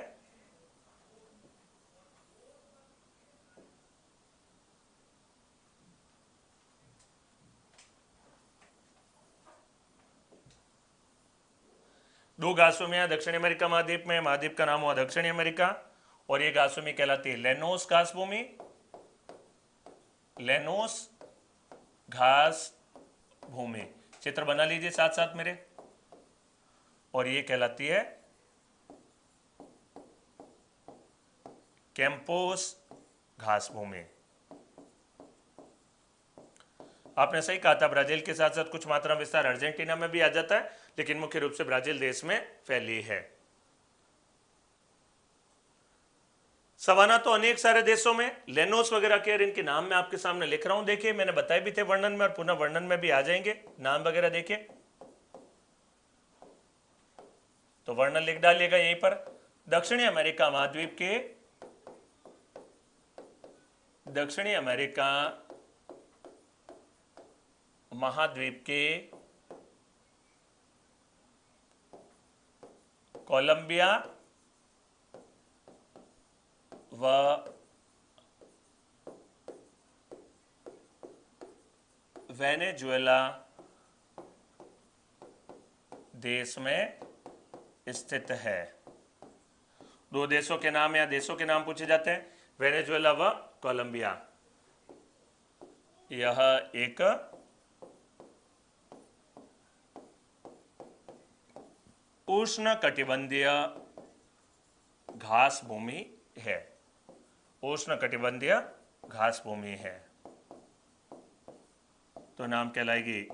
दो घासभूमियां दक्षिण अमेरिका महाद्वीप में, महाद्वीप का नाम हुआ दक्षिणी अमेरिका, और ये घासभूमि कहलाती है लेनोस घासभूमि, लेनोस घास भूमि। चित्र बना लीजिए साथ साथ मेरे। और ये कहलाती है कैंपोस घास भूमि। आपने सही कहा था, ब्राजील के साथ साथ कुछ मात्रा विस्तार अर्जेंटीना में भी आ जाता है, लेकिन मुख्य रूप से ब्राजील देश में फैली है। सवाना तो अनेक सारे देशों में, लेनोस वगैरह के, इनके नाम मैं आपके सामने लिख रहा हूं। देखिए मैंने बताए भी थे वर्णन में, और पुनः वर्णन में भी आ जाएंगे नाम वगैरह। देखिए तो वर्णन लिख डालिएगा यहीं पर। दक्षिणी अमेरिका महाद्वीप के, दक्षिणी अमेरिका महाद्वीप के कोलंबिया व वेनेजुएला देश में स्थित है। दो देशों के नाम या देशों के नाम पूछे जाते हैं, वेनेजुएला व कोलंबिया। यह एक उष्ण कटिबंधीय घास भूमि है, उष्ण कटिबंधीय घास भूमि है। तो नाम कहलाएगी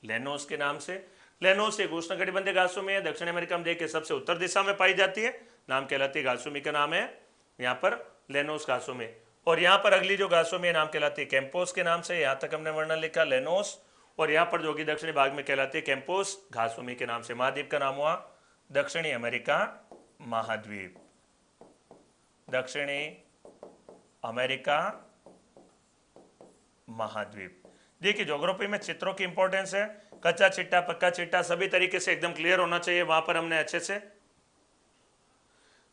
लेनोस के नाम से। लेनोस एक उष्ण कटिबंधीय घास भूमि है, दक्षिण अमेरिका में देखिए सबसे उत्तर दिशा में पाई जाती है। नाम कहलाती है, घास भूमि का नाम है यहाँ पर लेनोस घास भूमि। और यहाँ पर अगली जो घास भूमि नाम कहलाती है कैंपोस के नाम से। यहाँ तक हमने वर्णन लिखा लेनोस, और यहाँ पर जो कि दक्षिणी भाग में कहलाती है कैंपोस घास भूमि के नाम से। महाद्वीप का नाम हुआ दक्षिणी अमेरिका महाद्वीप, दक्षिणी अमेरिका महाद्वीप। देखिए ज्योग्राफी में चित्रों की इंपॉर्टेंस है, कच्चा चिट्टा पक्का चिट्टा सभी तरीके से एकदम क्लियर होना चाहिए वहां पर हमने अच्छे से।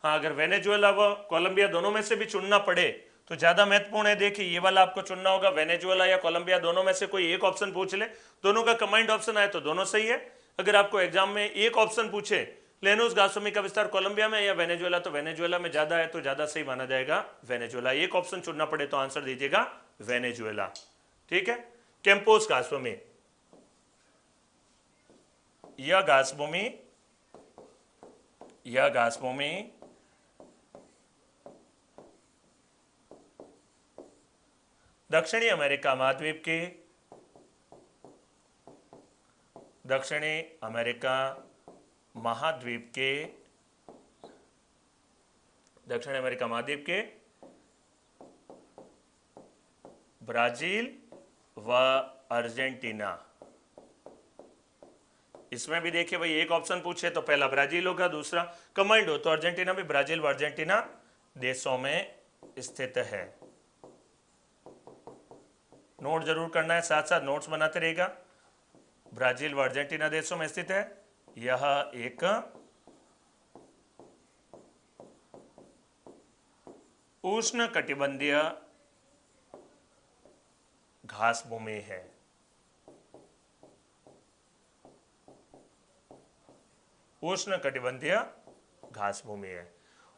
हाँ, अगर वेनेजुएला व कोलंबिया दोनों में से भी चुनना पड़े तो ज्यादा महत्वपूर्ण है। देखिए ये वाला आपको चुनना होगा, वेनेजुएला या कोलंबिया दोनों में से कोई एक ऑप्शन पूछ ले, दोनों का कंबाइंड ऑप्शन आए तो दोनों सही है। अगर आपको एग्जाम में एक ऑप्शन पूछे लेनोस घास भूमि का विस्तार कोलंबिया में या वेनेजुएला, तो वेनेजुएला में ज्यादा है तो ज्यादा सही माना जाएगा वेनेजुएला। एक ऑप्शन चुनना पड़े तो आंसर दीजिएगा वेनेजुएला। ठीक है। कैंपोस घास भूमि, यह घास भूमि, यह घास भूमि दक्षिणी अमेरिका महाद्वीप की, दक्षिणी अमेरिका महाद्वीप के, दक्षिण अमेरिका महाद्वीप के ब्राजील व अर्जेंटीना। इसमें भी देखिए भाई एक ऑप्शन पूछे तो पहला ब्राजील होगा, दूसरा कंबाइंड हो तो अर्जेंटीना भी ब्राजील व अर्जेंटीना देशों में स्थित है। नोट जरूर करना है, साथ साथ नोट्स बनाते रहेगा। ब्राजील व अर्जेंटीना देशों में स्थित है। यह एक उष्ण कटिबंधीय घास भूमि है। उष्ण कटिबंधीय घास भूमि है।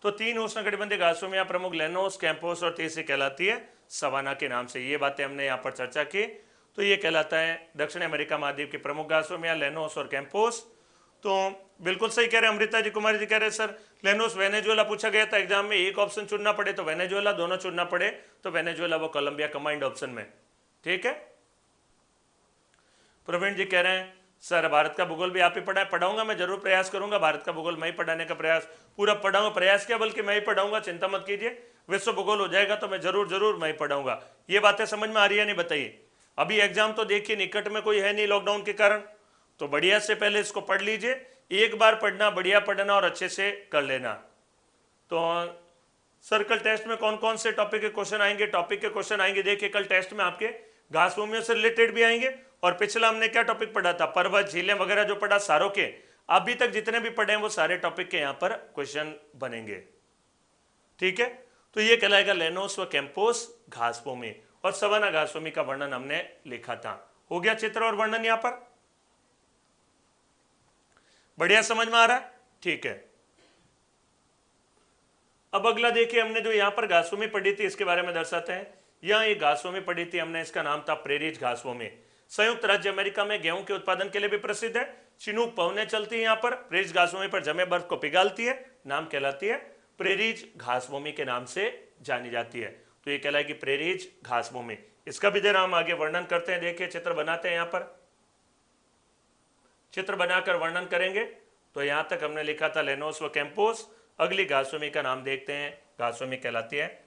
तो तीन उष्ण कटिबंधीय घास भूमियां प्रमुख लेनोस, कैंपोस और तीसरी कहलाती है सवाना के नाम से। ये बातें हमने यहाँ पर चर्चा की। तो ये कहलाता है दक्षिण अमेरिका महाद्वीप की प्रमुख घास भूमियां लेनोस और कैंपोस। तो बिल्कुल सही कह रहे हैं अमृता जी, कुमारी जी कह रहे हैं सर लेनोस वेनेजुएला पूछा गया था एग्जाम में, एक ऑप्शन चुनना पड़े तो वेनेजुएला, दोनों चुनना पड़े तो वेनेजुएला व कोलंबिया कंबाइंड ऑप्शन में। ठीक है। प्रवीण जी कह रहे हैं सर भारत का भूगोल भी आप ही पढ़ाए। पढ़ाऊंगा मैं, जरूर प्रयास करूंगा, भारत का भूगोल मैं ही पढ़ाने का प्रयास पूरा पढ़ाऊंगा। प्रयास क्या बल्कि मैं ही पढ़ाऊंगा, चिंता मत कीजिए। विश्व भूगोल हो जाएगा तो मैं जरूर मैं ही पढ़ाऊंगा। ये बातें समझ में आ रही है नहीं बताइए। अभी एग्जाम तो देखिए निकट में कोई है नहीं लॉकडाउन के कारण, तो बढ़िया से पहले इसको पढ़ लीजिए। एक बार पढ़ना, बढ़िया पढ़ना और अच्छे से कर लेना। तो सर्कल टेस्ट में कौन कौन से टॉपिक के क्वेश्चन आएंगे, टॉपिक के क्वेश्चन आएंगे देखिए कल टेस्ट में आपके घास भूमियों से रिलेटेड भी आएंगे। और पिछला हमने क्या टॉपिक पढ़ा था, पर्वत झीलें वगैरह जो पढ़ा सारों के, अभी तक जितने भी पढ़े हैं वो सारे टॉपिक के यहाँ पर क्वेश्चन बनेंगे। ठीक है। तो ये कहलाएगा लेनोस व कैंपोस घास भूमि। और सवाना घास भूमि का वर्णन हमने लिखा था। हो गया चित्र और वर्णन यहाँ पर, बढ़िया समझ में आ रहा है। ठीक है। अब अगला देखिए, हमने जो यहां पर घासभूमि पढ़ी थी इसके बारे में दर्शाते हैं। यहां एक घासभूमि पढ़ी थी हमने, इसका नाम था प्रेरिज घासभूमि। संयुक्त राज्य अमेरिका में गेहूं के उत्पादन के लिए भी प्रसिद्ध है। चिनूक पवने चलती है यहाँ पर, प्रेरिज घासभूमि पर जमे बर्फ को पिघालती है, नाम कहलाती है प्रेरिज घासभूमि के नाम से जानी जाती है। तो ये कहलाएगी प्रेरिज घासभूमि। इसका भी जरा हम आगे वर्णन करते हैं। देखिए चित्र बनाते हैं, यहाँ पर चित्र बनाकर वर्णन करेंगे। तो यहां तक हमने लिखा था लेनोस व कैंपोस। अगली घासभूमि का नाम देखते हैं, घासभूमि कहलाती है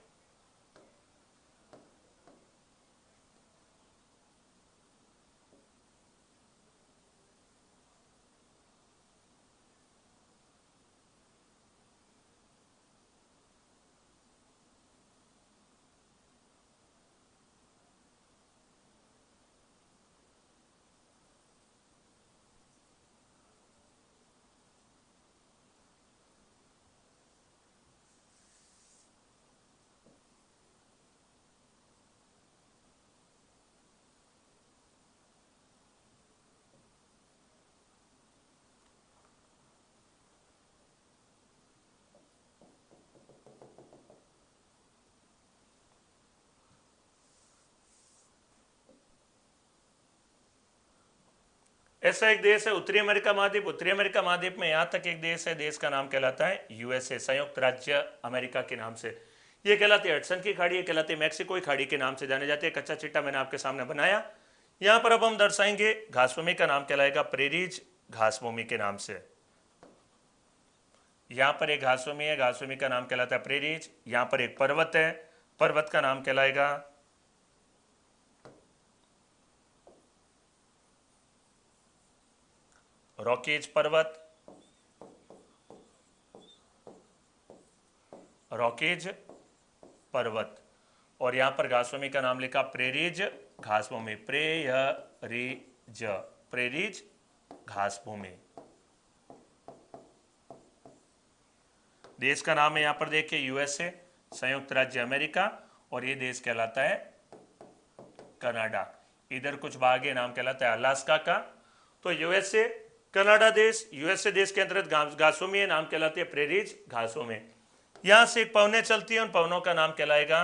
ऐसा एक देश है उत्तरी अमेरिका महाद्वीप। उत्तरी अमेरिका महाद्वीप में यहां तक एक देश है, देश का नाम कहलाता है यूएसए, संयुक्त राज्य अमेरिका के नाम से। ये कहलाती है हडसन की खाड़ी, ये कहलाती है मैक्सिको की खाड़ी के नाम से जाने जाती है। कच्चा चिट्टा मैंने आपके सामने बनाया। यहां पर अब हम दर्शाएंगे घासभूमि का नाम कहलाएगा प्रेरिज घासभूमि के नाम से। यहां पर एक घासभूमि है, घासभूमि का नाम कहलाता है प्रेरिज। यहां पर एक पर्वत है, पर्वत का नाम कहलाएगा रॉकीज पर्वत, रॉकीज पर्वत। और यहां पर घासभूमि का नाम लिखा प्रेरिज घासभूमि, प्रेरिज, प्रेरिज घासभूमि। देश का नाम है यहां पर देखिए यूएसए, संयुक्त राज्य अमेरिका। और ये देश कहलाता है कनाडा। इधर कुछ भाग है, नाम कहलाता है अलास्का का। तो यूएसए, कनाडा देश, यूएसए देश के अंतर्गत घासभूमि है, नाम कहलाती है प्रेरिज घासभूमि। यहां से एक पवने चलती है, उन पवनों का नाम कहलाएगा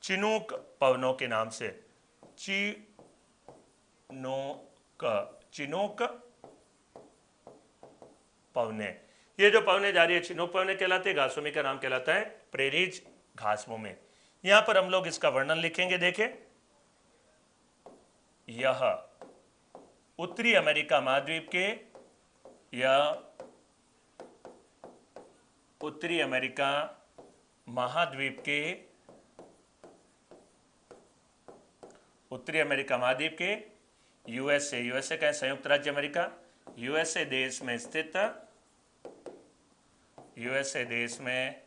चिनूक पवनों के नाम से, चिनूक पवने। ये जो पवने जा रही है चिनूक पवने कहलाते हैं। घासभूमि का नाम कहलाता है प्रेरिज घासभूमि। यहां पर हम लोग इसका वर्णन लिखेंगे। देखें, यह उत्तरी अमेरिका महाद्वीप के, यह उत्तरी अमेरिका महाद्वीप के, उत्तरी अमेरिका महाद्वीप के यूएसए, यूएसए का संयुक्त राज्य अमेरिका, यूएसए देश में स्थित, यूएसए देश में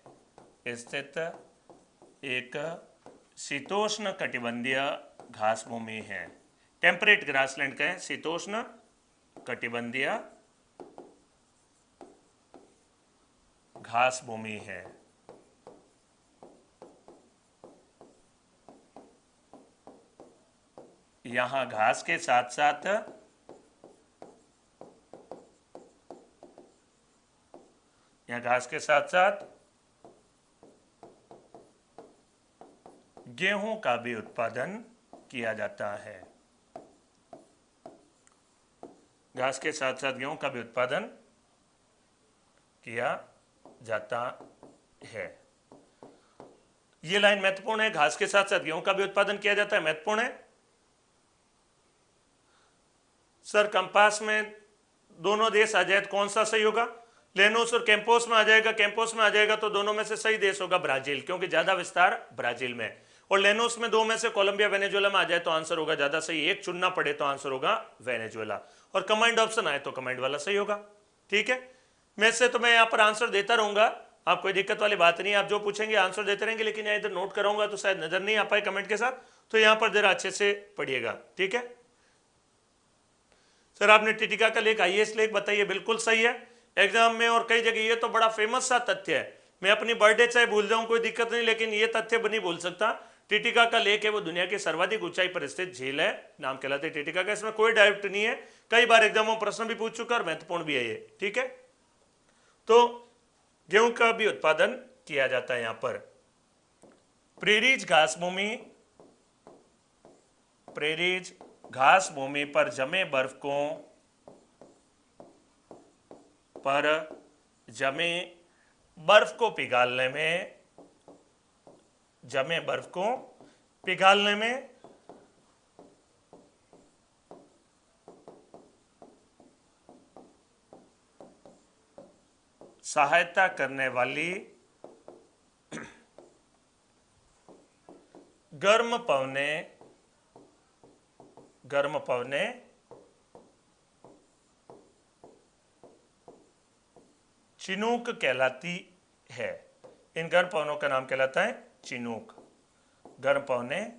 स्थित एक शीतोष्ण कटिबंधीय घासभूमि है। टेम्परेट ग्रासलैंड का है, शीतोष्ण कटिबंधीय घासभूमि है। यहां घास के साथ साथ गेहूं का भी उत्पादन किया जाता है। घास के साथ साथ गेहूं का भी उत्पादन किया जाता है। यह लाइन महत्वपूर्ण है, घास के साथ साथ गेहूं का भी उत्पादन किया जाता है, महत्वपूर्ण है। सर कंपास में दोनों देश आ जाए तो कौन सा सही होगा? लेनोस और कैंपोस में आ जाएगा, कैंपोस में आ जाएगा तो दोनों में से सही देश होगा ब्राजील, क्योंकि ज्यादा विस्तार ब्राजील में। और लेनोस में दो में से कोलंबिया वेनेजुएला में आ जाए तो आंसर होगा ज्यादा सही, एक चुनना पड़े तो आंसर होगा वेनेजुएला। और कमांड ऑप्शन आए तो कमांड वाला सही होगा। ठीक है, मैं से तो मैं यहाँ पर आंसर देता रहूंगा, आप कोई दिक्कत वाली बात नहीं, आप जो पूछेंगे आंसर देते रहेंगे, लेकिन यहाँ इधर नोट कराऊंगा तो शायद नजर नहीं आ पाए कमेंट के साथ, तो यहाँ पर जरा अच्छे से पढ़िएगा। ठीक है सर, आपने टिटिका का लेख आईएएस लेख बताइए, बिल्कुल सही है एग्जाम में और कई जगह। ये तो बड़ा फेमस सा तथ्य है, मैं अपनी बर्थडे चाहे भूल जाऊं कोई दिक्कत नहीं, लेकिन ये तथ्य नहीं भूल सकता। टिटिका का लेक है वो दुनिया की सर्वाधिक ऊंचाई पर स्थित झील है, नाम कहलाती है टिटिका का। इसमें कोई डाउट नहीं है, कई बार एग्जाम में प्रश्न भी पूछ चुका और महत्वपूर्ण भी है ये, ठीक है। तो गेहूं का भी उत्पादन किया जाता है यहां पर। प्रेरीज घास भूमि, प्रेरीज घास भूमि पर जमे बर्फ को पिघालने में, जमे बर्फ को पिघालने में सहायता करने वाली गर्म पवने चिनूक कहलाती है। इन गर्म पवनों का नाम कहलाता है चिनूक। गर्म पवने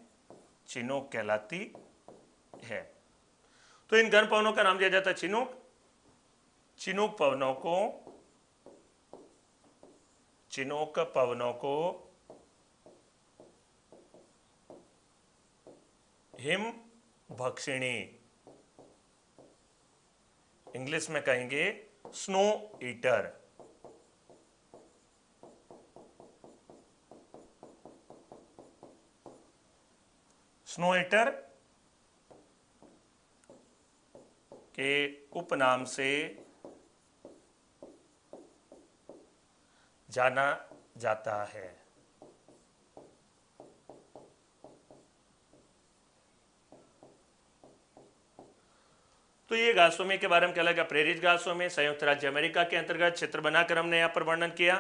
चिनूक कहलाती है। तो इन गर्म पवनों का नाम दिया जाता है चिनूक। चिनूक पवनों को हिम भक्षिणी, इंग्लिश में कहेंगे स्नो ईटर। स्नो ईटर के उपनाम से जाना जाता है। तो ये घासभूमि के बारे में कहलाएगा प्रेरित घासभूमि। संयुक्त राज्य अमेरिका के अंतर्गत क्षेत्र बनाकर हमने यहां पर वर्णन किया,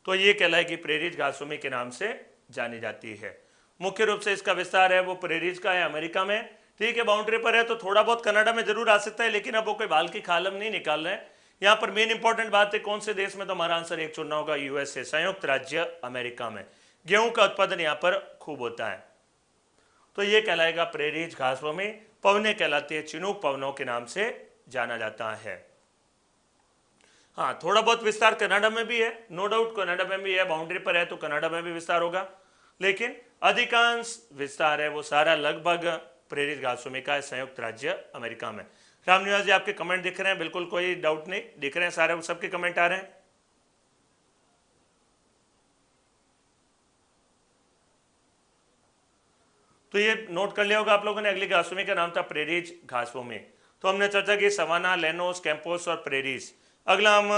तो ये कहलाएगी प्रेरित घासभूमि के नाम से जानी जाती है। मुख्य रूप से इसका विस्तार है वो प्रेरित का है अमेरिका में, ठीक है। बाउंड्री पर है तो थोड़ा बहुत कनाडा में जरूर आ सकता है, लेकिन अब वो कोई बाल की खाल हम नहीं निकाल रहे हैं। यहां पर मेन इंपॉर्टेंट बात है कौन से देश में, तो हमारा आंसर एक चुनना होगा, यूएसए, संयुक्त राज्य अमेरिका में गेहूं का उत्पादन यहां पर खूब होता है। तो ये कहलाएगा प्रेरित घासभूमि। पवने कहलाती है चिनूक पवनों के नाम से जाना जाता है। हाँ, थोड़ा बहुत विस्तार कनाडा में भी है, नो डाउट कनाडा में भी है, बाउंड्री पर है तो कनाडा में भी विस्तार होगा, लेकिन अधिकांश विस्तार है वो सारा लगभग प्रेरित घासभूमि का है संयुक्त राज्य अमेरिका में। रामनिवास जी आपके कमेंट दिख रहे हैं, बिल्कुल कोई डाउट नहीं, दिख रहे हैं सारे, सबके कमेंट आ रहे हैं। तो ये नोट कर लिया होगा आप लोगों ने, अगली घासभूमि का नाम था प्रेरित घासभूमि। तो हमने चर्चा की सवाना, लेनोस, कैंपोस और प्रेरिस। अगला हम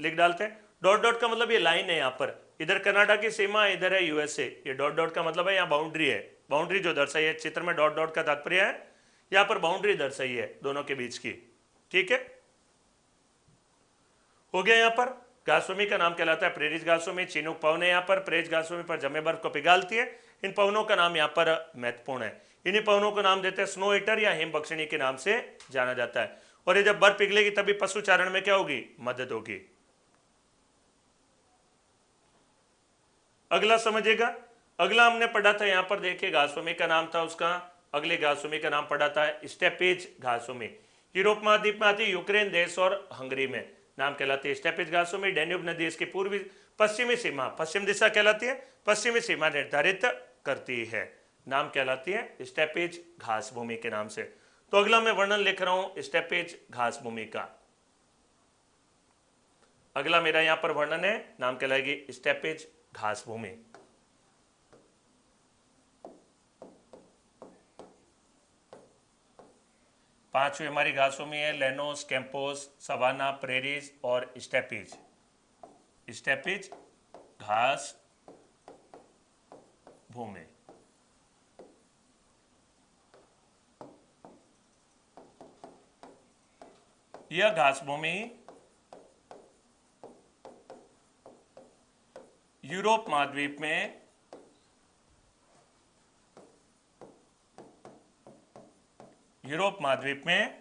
लिख डालते हैं, डॉट डॉट का मतलब ये लाइन है, यहाँ पर इधर कनाडा की सीमा, इधर है यूएसए। ये डॉट डॉट का मतलब है यहाँ बाउंड्री है, बाउंड्री जो दर्शाई है चित्र में, डॉट डॉट का तात्पर्य है यहाँ पर बाउंड्री दर्शाई है दोनों के बीच की, ठीक है। हो गया। यहाँ पर घासभूमि का नाम कहलाता है प्रेरित घासभूमि। चिनूक पवन है यहाँ पर, प्रेरित घासभूमि पर जमे बर्फ को पिघालती है। इन पवनों का नाम यहाँ पर महत्वपूर्ण है, इन्हीं पवनों को नाम देते हैं स्नो ईटर या हिमभक्षिणी के नाम से जाना जाता है। और ये जब बर्फ पिघलेगी तभी पशु चारण में क्या होगी, मदद होगी। अगला समझिएगा, अगला हमने पढ़ा था यहाँ पर, देखिए घासभूमि का नाम था उसका, अगले घासभूमि का नाम पढ़ा था स्टेपेज घासभूमि। यूरोप महाद्वीप में आती है, यूक्रेन देश और हंगरी में नाम कहलाती है स्टेपेज घासभूमि। डेन्यूब नदी इसकी पूर्वी पश्चिमी सीमा, पश्चिम दिशा कहलाती है, पश्चिमी सीमा निर्धारित करती है, नाम कहलाती है स्टेपेज घासभूमि के नाम से। तो अगला मैं वर्णन लिख रहा हूं स्टेपेज घासभूमि का। अगला मेरा यहां पर वर्णन है, नाम कहलाएगी स्टेपेज घासभूमि। पांचवी हमारी घासभूमि है लेनोस, कैंपोस, सवाना, प्रेरीज और स्टेपेज। स्टेपेज घास भूमि। यह घास भूमि यूरोप महाद्वीप में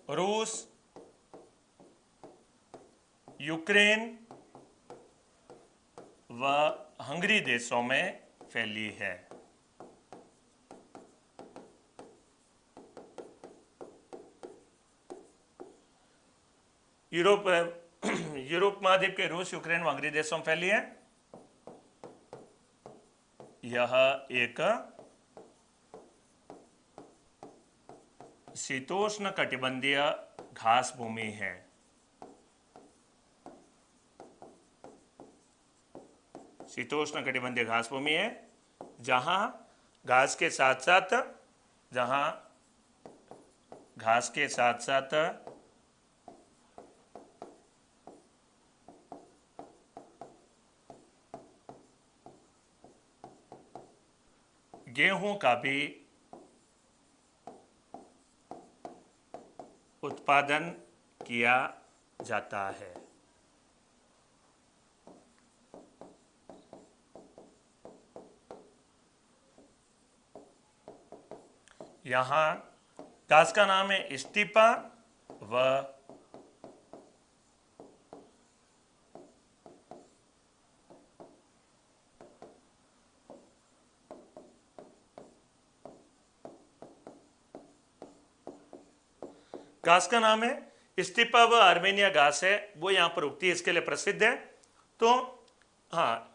रूस, यूक्रेन व हंगरी देशों में फैली है। यूरोप यूरोप महाद्वीप के रूस, यूक्रेन व हंगरी देशों में फैली है। यह एक शीतोष्ण कटिबंधीय घास भूमि है। शीतोष्ण कटिबंधीय घास भूमि है जहां घास के साथ साथ गेहूं का भी उत्पादन किया जाता है। यहाँ घास का नाम है स्टीपा व घास का नाम है स्टीपा व आर्मेनिया घास है, वो यहाँ पर उगती है, इसके लिए प्रसिद्ध है। तो हाँ,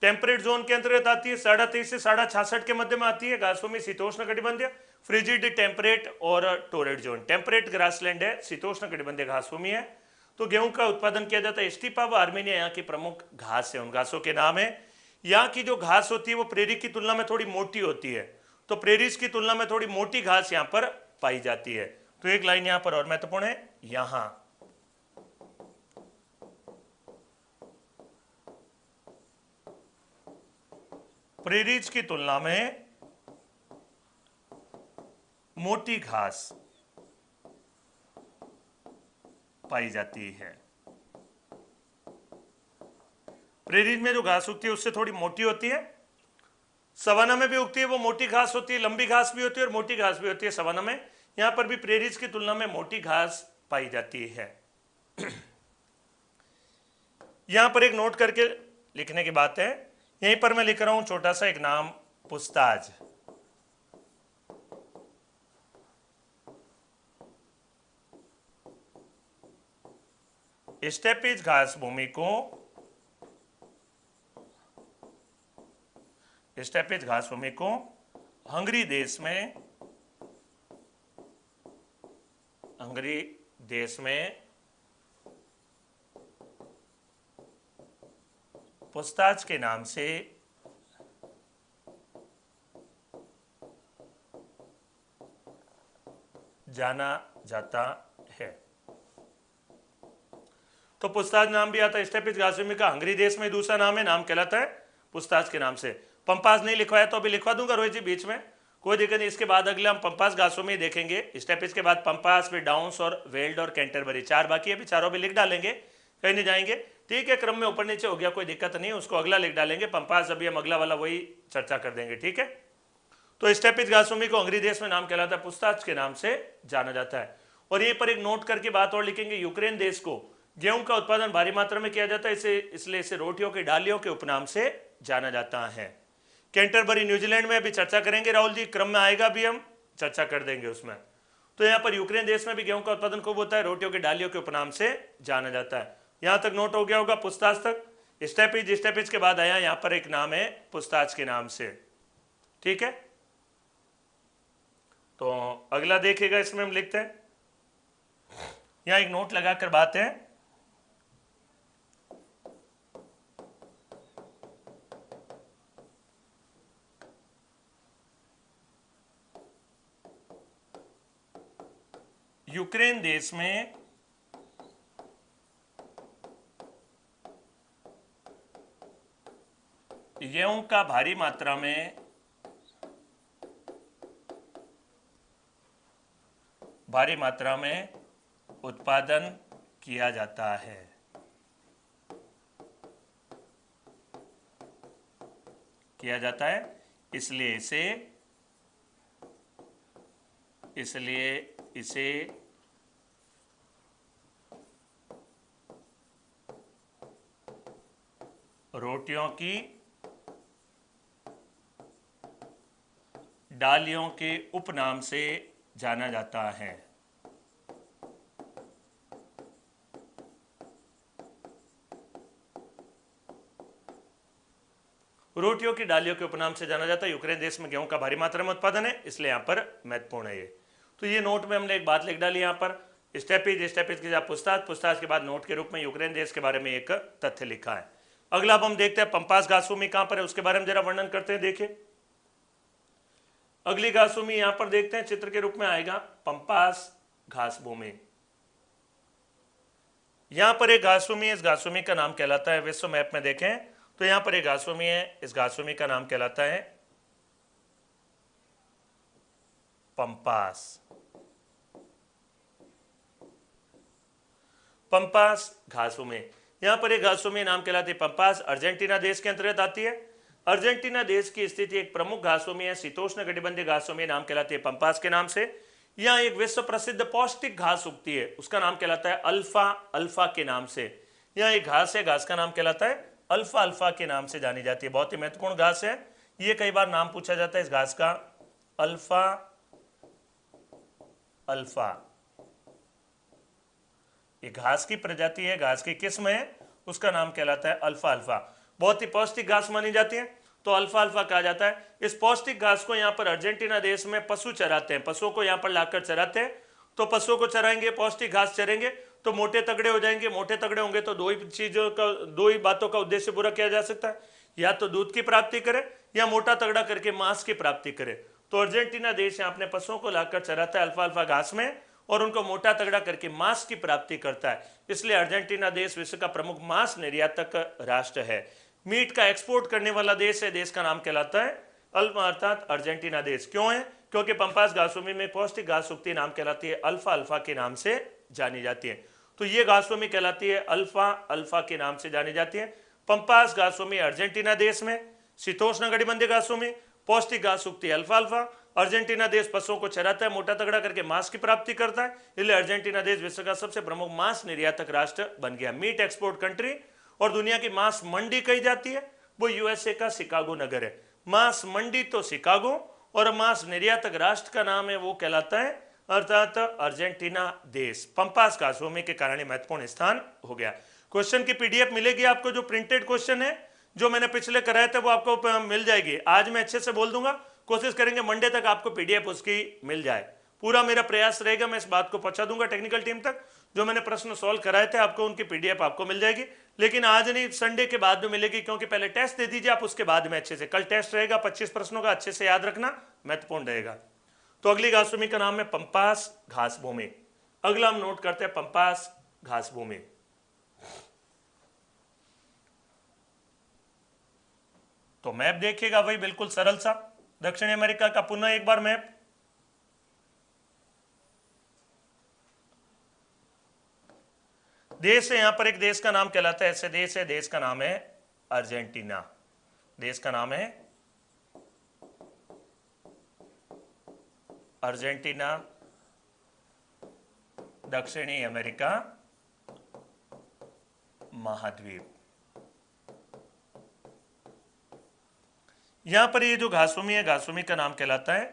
टेम्परेट जोन के अंतर्गत आती है, 23.5 से 66.5 के मध्य में आती है। घासों में शीतोष्ण कटिबंधीय, फ्रिजिड, टेम्परेट और टोरेट जोन। टेम्परेट ग्रासलैंड है, शीतोष्ण कटिबंधीय घास भूमि है। तो गेहूं का उत्पादन किया जाता है। स्टीपा व आर्मेनिया यहाँ की प्रमुख घास है, उन घासों के नाम है। यहाँ की जो घास होती है वो प्रेरी की तुलना में थोड़ी मोटी होती है, तो प्रेरीज की तुलना में थोड़ी मोटी घास यहाँ पर पाई जाती है। तो एक लाइन यहां पर और महत्वपूर्ण है, यहां प्रेरीज की तुलना में मोटी घास पाई जाती है। प्रेरीज में जो घास उगती है उससे थोड़ी मोटी होती है। सवाना में भी उगती है, वो मोटी घास होती है, लंबी घास भी होती है और मोटी घास भी होती है सवाना में। यहां पर भी प्रेरीज की तुलना में मोटी घास पाई जाती है। यहां पर एक नोट करके लिखने की बात है, यहीं पर मैं लिख रहा हूं छोटा सा एक नाम, पुस्ताज। स्टेपीज घास भूमि को, स्टेपीज घास भूमि को हंगरी देश में पुस्ताज के नाम से जाना जाता है। तो पुस्ताज नाम भी आता है स्टेपीज घास भूमि का। हंगरी देश में दूसरा नाम है, नाम कहलाता है पुस्ताज के नाम से। पंपास नहीं लिखवाया तो अभी लिखवा दूंगा रोहित जी बीच में, कोई दिक्कत नहीं। इसके बाद अगले हम पंपास घासों में ही देखेंगे। स्टेपीज के बाद पंपास, फिर डाउन्स और वेल्ड और कैंटरबरी, 4 बाकी है, अभी चारों भी लिख डालेंगे, कहीं नहीं जाएंगे। ठीक है, क्रम में ऊपर नीचे हो गया, कोई दिक्कत नहीं, उसको अगला लिख डालेंगे। पंपास अभी हम अगला वाला वही चर्चा कर देंगे, ठीक है। तो स्टेपीज घास भूमि को अंग्रेजी देश में नाम कहलाता है, पुस्ताज के नाम से जाना जाता है। और यहीं पर एक नोट करके बात और लिखेंगे, यूक्रेन देश को गेहूं का उत्पादन भारी मात्रा में किया जाता है, इसलिए इसे रोटियों की डालियों के उपनाम से जाना जाता है। कैंटरबरी न्यूजीलैंड में अभी चर्चा करेंगे राहुल जी, क्रम में आएगा, भी हम चर्चा कर देंगे उसमें। तो यहाँ पर यूक्रेन देश में भी गेहूं का उत्पादन खूब होता है, रोटियों की डालियों के उपनाम से जाना जाता है। यहां तक नोट हो गया होगा, पुस्ताज तक। स्टेपीज के बाद आया यहां पर एक नाम है पुस्ताज के नाम से, ठीक है। तो अगला देखिएगा, इसमें हम लिखते हैं, यहां एक नोट लगाकर बात है, यूक्रेन देश में गेहूं का भारी मात्रा में उत्पादन किया जाता है। इसलिए इसे रोटियों की डालियों के उपनाम से जाना जाता है। रोटियों की डालियों के उपनाम से जाना जाता है। यूक्रेन देश में गेहूं का भारी मात्रा में उत्पादन है, इसलिए यहाँ पर महत्वपूर्ण है ये। तो ये नोट में हमने एक बात लिख डाली यहाँ पर, स्टेपेज के साथ पूछताछ के बाद नोट के रूप में यूक्रेन देश के बारे में एक तथ्य लिखा है। अगला अब हम देखते हैं पंपास घास भूमि कहां पर है, उसके बारे में जरा वर्णन करते हैं। देखिए अगली घास भूमि यहां पर देखते हैं, चित्र के रूप में आएगा पंपास घास भूमि। यहां पर एक घास भूमि है, इस घास भूमि का नाम कहलाता है, विश्व मैप में देखें तो यहां पर एक घास भूमि है, इस घास भूमि का नाम कहलाता है पंपास। पंपास घास भूमि, यहां पर एक घास भूमि नाम कहलाती है पंपास, अर्जेंटीना देश के अंतर्गत आती है। अर्जेंटीना देश की स्थिति एक प्रमुख घास भूमि है, शीतोष्ण कटिबंधीय घास भूमि नाम कहलाती है पंपास के नाम से। यहाँ एक विश्व प्रसिद्ध पौष्टिक घास उगती है, उसका नाम कहलाता है अल्फा अल्फा के नाम से। यहाँ एक घास है, घास का नाम कहलाता है अल्फा अल्फा के नाम से जानी जाती है। बहुत ही महत्वपूर्ण घास है ये, कई बार नाम पूछा जाता है इस घास का, अल्फा अल्फा। ये घास की प्रजाति है, घास की किस्म है, उसका नाम कहलाता है अल्फा अल्फा। बहुत ही पौष्टिक घास मानी जाती है, तो अल्फा अल्फा कहा जाता है। इस पौष्टिक घास को यहाँ पर अर्जेंटीना देश में पशु चराते हैं, पशुओं को यहाँ पर लाकर चराते हैं। तो पशुओं को चराएंगे, पौष्टिक घास चरेंगे तो मोटे तगड़े हो जाएंगे। मोटे तगड़े होंगे तो दो ही बातों का उद्देश्य पूरा किया जा सकता है, या तो दूध की प्राप्ति करे या मोटा तगड़ा करके मांस की प्राप्ति करे। तो अर्जेंटीना देश यहाँ अपने पशुओं को लाकर चराता है अल्फा अल्फा घास में और उनको मोटा तगड़ा करके मांस की प्राप्ति करता है। इसलिए अर्जेंटीना देश विश्व का प्रमुख मांस निर्यातक राष्ट्र है, मीट का एक्सपोर्ट करने वाला देश है। देश का नाम कहलाता है अल्फा अर्थात अर्जेंटीना देश। क्यों है? क्योंकि पंपास घास भूमि में पौष्टिक घास उगती नाम कहलाती है अल्फा अल्फा के नाम से जानी जाती है। तो ये घास भूमि कहलाती है अल्फा अल्फा के नाम से जानी जाती है। पंपास घास भूमि अर्जेंटीना देश में, शीतोष्ण कटिबंधीय घास भूमि, पौष्टिक घास उगती है अल्फा अल्फा। अर्जेंटीना देश पशुओं को चराता है, मोटा तगड़ा करके मांस की प्राप्ति करता है, इसलिए अर्जेंटीना देश विश्व का सबसे प्रमुख मांस निर्यातक राष्ट्र बन गया, मीट एक्सपोर्ट कंट्री। और दुनिया की मांस मंडी कही जाती है वो यूएसए का शिकागो नगर है। मांस मंडी तो शिकागो और मांस निर्यातक राष्ट्र का नाम है वो कहलाता है अर्थात अर्जेंटीना देश। पंपास घास भूमि के कारण महत्वपूर्ण स्थान हो गया। क्वेश्चन की पीडीएफ मिलेगी आपको, जो प्रिंटेड क्वेश्चन है जो मैंने पिछले कराए थे वो आपको मिल जाएगी। आज मैं अच्छे से बोल दूंगा, कोशिश करेंगे मंडे तक आपको पीडीएफ उसकी मिल जाए। पूरा मेरा प्रयास रहेगा, मैं इस बात को पहुंचा दूंगा टेक्निकल टीम तक। जो मैंने प्रश्न सॉल्व कराए थे आपको उनकी पीडीएफ आपको मिल जाएगी, लेकिन आज नहीं, संडे के बाद में मिलेगी, क्योंकि पहले टेस्ट दे दीजिए आप, उसके बाद में अच्छे से, कल टेस्ट रहेगा 25 प्रश्नों का, अच्छे से याद रखना, महत्वपूर्ण रहेगा। तो अगली घास भूमि का नाम है पंपास घास भूमि। अगला हम नोट करते हैं पंपास घास भूमि। तो मैप देखिएगा भाई, बिल्कुल सरल सा, दक्षिण अमेरिका का पुनः एक बार मैप। देश है, यहां पर एक देश का नाम कहलाता है, ऐसे देश है, देश का नाम है अर्जेंटीना। देश का नाम है अर्जेंटीना, दक्षिणी अमेरिका महाद्वीप। यहां पर ये जो घास भूमि है, घास भूमि का नाम कहलाता है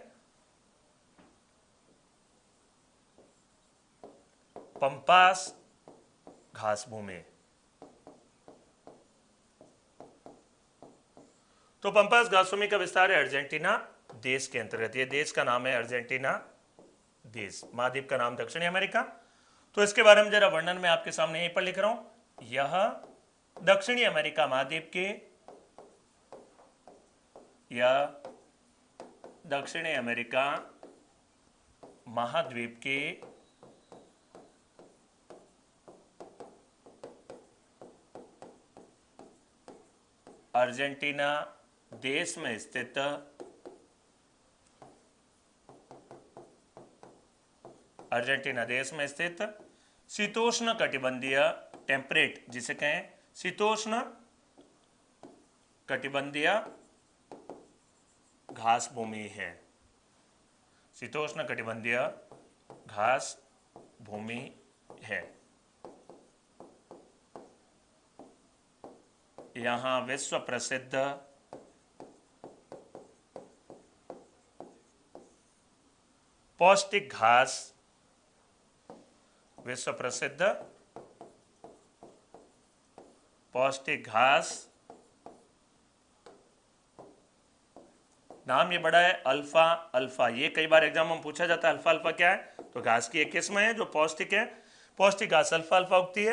पंपास घास भूमि। तो पंपास घास भूमि का विस्तार है अर्जेंटीना देश के अंतर्गत। ये देश का नाम है अर्जेंटीना देश, महाद्वीप का नाम दक्षिणी अमेरिका। तो इसके बारे में जरा वर्णन में आपके सामने यहीं पर लिख रहा हूं, यह दक्षिणी अमेरिका महाद्वीप के, यह दक्षिणी अमेरिका महाद्वीप के अर्जेंटीना देश में स्थित शीतोष्ण कटिबंधीय, टेम्परेट जिसे कहें, शीतोष्ण कटिबंधीय घास भूमि है। शीतोष्ण कटिबंधीय घास भूमि है। यहां विश्व प्रसिद्ध पौष्टिक घास, विश्व प्रसिद्ध पौष्टिक घास नाम ये बड़ा है अल्फा अल्फा। ये कई बार एग्जाम में पूछा जाता है अल्फा अल्फा क्या है, तो घास की एक किस्म है जो पौष्टिक है, पौष्टिक घास अल्फा अल्फा उगती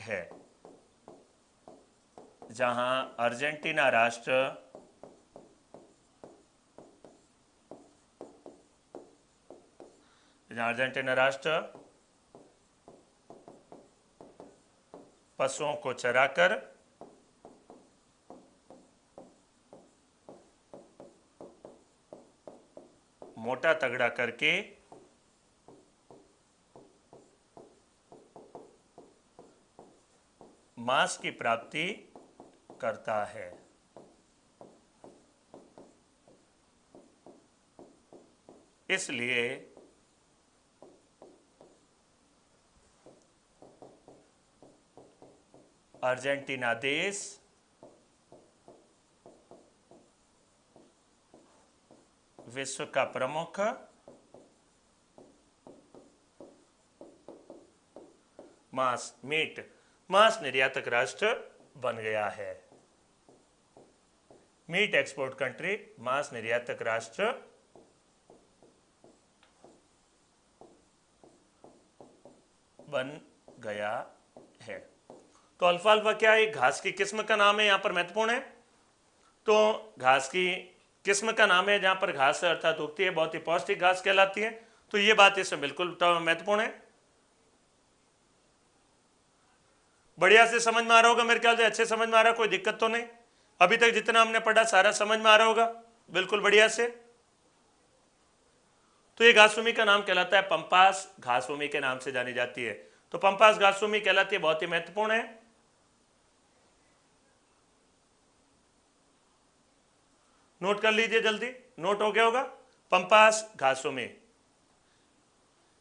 है। जहां अर्जेंटीना राष्ट्र पशुओं को चराकर मोटा तगड़ा करके मांस की प्राप्ति करता है। इसलिए अर्जेंटीना देश विश्व का प्रमुख मांस निर्यातक राष्ट्र बन गया है। मीट एक्सपोर्ट कंट्री, मांस निर्यातक राष्ट्र बन गया है। तो अल्फा अल्फा क्या है? घास की किस्म का नाम है, यहां पर महत्वपूर्ण है। तो घास की किस्म का नाम है जहां पर घास अर्थात उगती है, बहुत ही पौष्टिक घास कहलाती है। तो ये बात इसमें बिल्कुल महत्वपूर्ण है। बढ़िया से समझ में आ रहा होगा मेरे ख्याल से, अच्छे समझ में आ रहा, कोई दिक्कत तो नहीं? अभी तक जितना हमने पढ़ा सारा समझ में आ रहा होगा बिल्कुल बढ़िया से। तो ये घास भूमि का नाम कहलाता है पंपास घास भूमि के नाम से जानी जाती है। तो पंपास घास भूमि कहलाती है, बहुत ही महत्वपूर्ण है। नोट कर लीजिए, जल्दी नोट हो गया होगा। पंपास घास भूमि।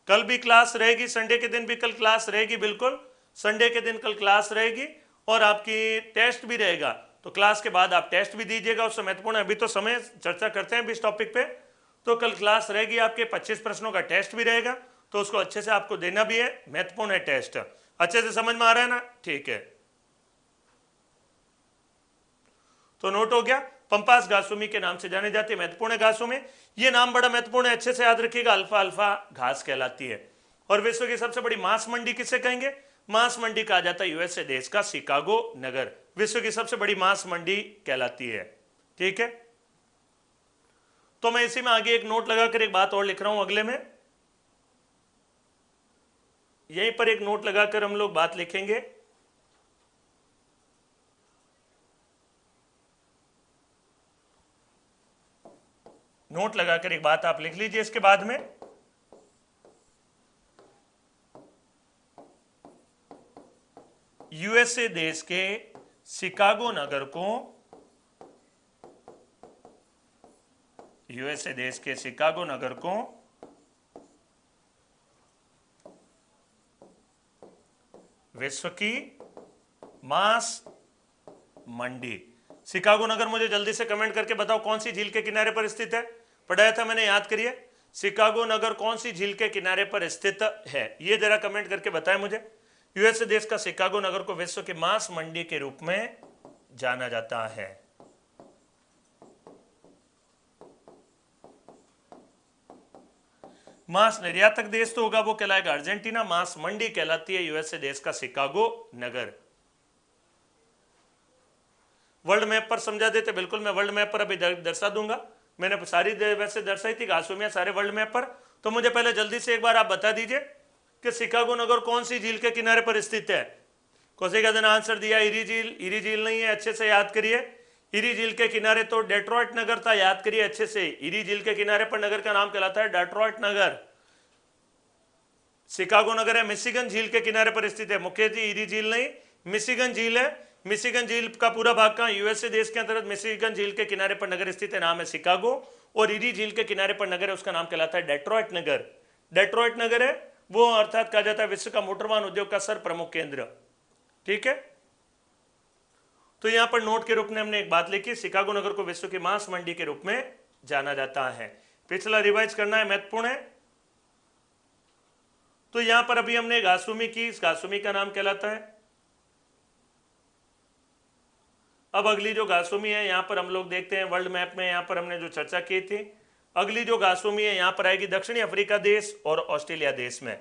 कल भी क्लास रहेगी, संडे के दिन भी कल क्लास रहेगी, बिल्कुल संडे के दिन कल क्लास रहेगी और आपकी टेस्ट भी रहेगा। तो क्लास के बाद आप टेस्ट भी दीजिएगा, उससे महत्वपूर्ण है। अभी तो समय चर्चा करते हैं इस टॉपिक पे। तो कल क्लास रहेगी आपके, 25 प्रश्नों का टेस्ट भी रहेगा, तो उसको अच्छे से आपको देना भी है, महत्वपूर्ण है टेस्ट। अच्छे से समझ में आ रहा है ना? ठीक है, तो नोट हो गया। पंपास घास भूमि के नाम से जाने जाती है, महत्वपूर्ण है घास भूमि। ये नाम बड़ा महत्वपूर्ण है, अच्छे से याद रखिएगा। अल्फा अल्फा घास कहलाती है। और विश्व की सबसे बड़ी मांस मंडी किसे कहेंगे? मांस मंडी कहा जाता है यूएसए देश का शिकागो नगर, विश्व की सबसे बड़ी मांस मंडी कहलाती है। ठीक है, तो मैं इसी में आगे एक नोट लगाकर एक बात और लिख रहा हूं अगले में। यहीं पर एक नोट लगाकर हम लोग बात लिखेंगे। नोट लगाकर एक बात आप लिख लीजिए इसके बाद में। यूएसए देश के शिकागो नगर को, यूएसए देश के शिकागो नगर को विश्व की मांस मंडी। शिकागो नगर मुझे जल्दी से कमेंट करके बताओ कौन सी झील के किनारे पर स्थित है? पढ़ाया था मैंने, याद करिए। शिकागो नगर कौन सी झील के किनारे पर स्थित है, ये जरा कमेंट करके बताएं मुझे। यूएसए देश का शिकागो नगर को विश्व के मांस मंडी के रूप में जाना जाता है। मांस निर्यातक देश तो होगा, वो कहलाएगा अर्जेंटीना। मांस मंडी कहलाती है यूएसए देश का शिकागो नगर। वर्ल्ड मैप पर समझा देते, बिल्कुल मैं वर्ल्ड मैप पर अभी दर्शा दूंगा। मैंने सारी वैसे दर्शाई थी घास भूमियां सारे वर्ल्ड मैप पर। तो मुझे पहले जल्दी से एक बार आप बता दीजिए कि शिकागो नगर कौन सी झील के किनारे पर स्थित है। कौन का दिन आंसर दिया? इरी झील। इरी झील नहीं है, अच्छे से याद करिए। इरी झील के किनारे तो डेट्रॉइट नगर था, याद करिए अच्छे से। इरी झील के किनारे पर नगर का नाम कहलाता है डेट्रॉइट नगर। शिकागो नगर है, मिशिगन झील के किनारे पर स्थित है। मुखर्जी इरी झील नहीं, मिशिगन झील है। मिशिगन झील का पूरा भाग कहां? यूएसए देश के अंतर्गत मिशिगन झील के किनारे पर नगर स्थित है, नाम है शिकागो। और इरी झील के किनारे पर नगर है, उसका नाम कहलाता है डेट्रॉइट नगर। डेट्रॉइट नगर है वो, अर्थात कहा जाता है विश्व का मोटर वाहन उद्योग का सर प्रमुख केंद्र। ठीक है, तो यहां पर नोट के रूप में हमने एक बात लिखी, शिकागो नगर को विश्व की मांस मंडी के रूप में जाना जाता है। पिछला रिवाइज करना है, महत्वपूर्ण है। तो यहां पर अभी हमने घास भूमि की, इस घास भूमि का नाम कहलाता है अब अगली जो घासभूमि है यहाँ पर हम लोग देखते हैं वर्ल्ड मैप में, यहाँ पर हमने जो चर्चा की थी, अगली जो घासभूमि है यहाँ पर आएगी दक्षिणी अफ्रीका देश और ऑस्ट्रेलिया देश में।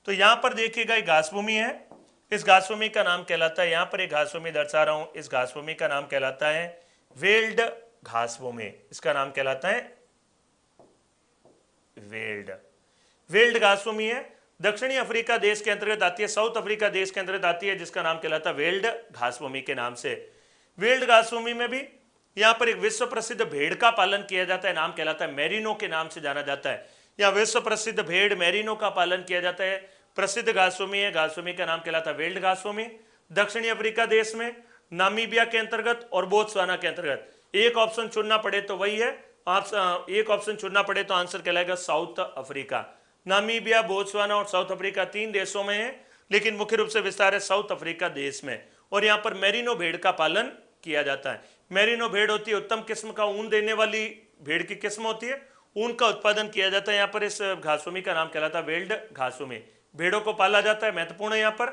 तो यहाँ पर देखिएगा एक घासभूमि है, इस घासभूमि का नाम कहलाता है, यहाँ पर एक घासभूमि दर्शा रहा हूं, इस घासभूमि का नाम कहलाता है वेल्ड घासभूमि। इसका नाम कहलाता है वेल्ड घासभूमि है, दक्षिणी अफ्रीका देश के अंतर्गत आती है, साउथ अफ्रीका देश के अंतर्गत आती है, जिसका नाम कहलाता है वेल्ड घासभूमि के नाम से। वेल्ड घासभूमि में भी यहाँ पर एक विश्व प्रसिद्ध भेड़ का पालन किया जाता है, नाम कहलाता है मेरिनो के नाम से जाना जाता है। यहाँ विश्व प्रसिद्ध भेड़ मेरिनो का पालन किया जाता है, प्रसिद्ध घासभूमि है, घासभूमि का नाम कहलाता है वेल्ड घासभूमि। दक्षिणी अफ्रीका देश में, नामीबिया के अंतर्गत और बोत्सवाना के अंतर्गत। एक ऑप्शन चुनना पड़े तो वही है, आप एक ऑप्शन चुनना पड़े तो आंसर कहलाएगा साउथ अफ्रीका। नामीबिया, बोत्सवाना और साउथ अफ्रीका 3 देशों में है, लेकिन मुख्य रूप से विस्तार है साउथ अफ्रीका देश में। और यहाँ पर मेरिनो भेड़ का पालन किया जाता है। मेरिनो भेड़ होती है उत्तम किस्म का ऊन देने वाली भेड़ की किस्म होती है, ऊन का उत्पादन किया जाता है। यहाँ पर इस घासभूमि का नाम कहलाता है वेल्ड घासभूमि। भेड़ों को पाला जाता है, महत्वपूर्ण है यहाँ पर।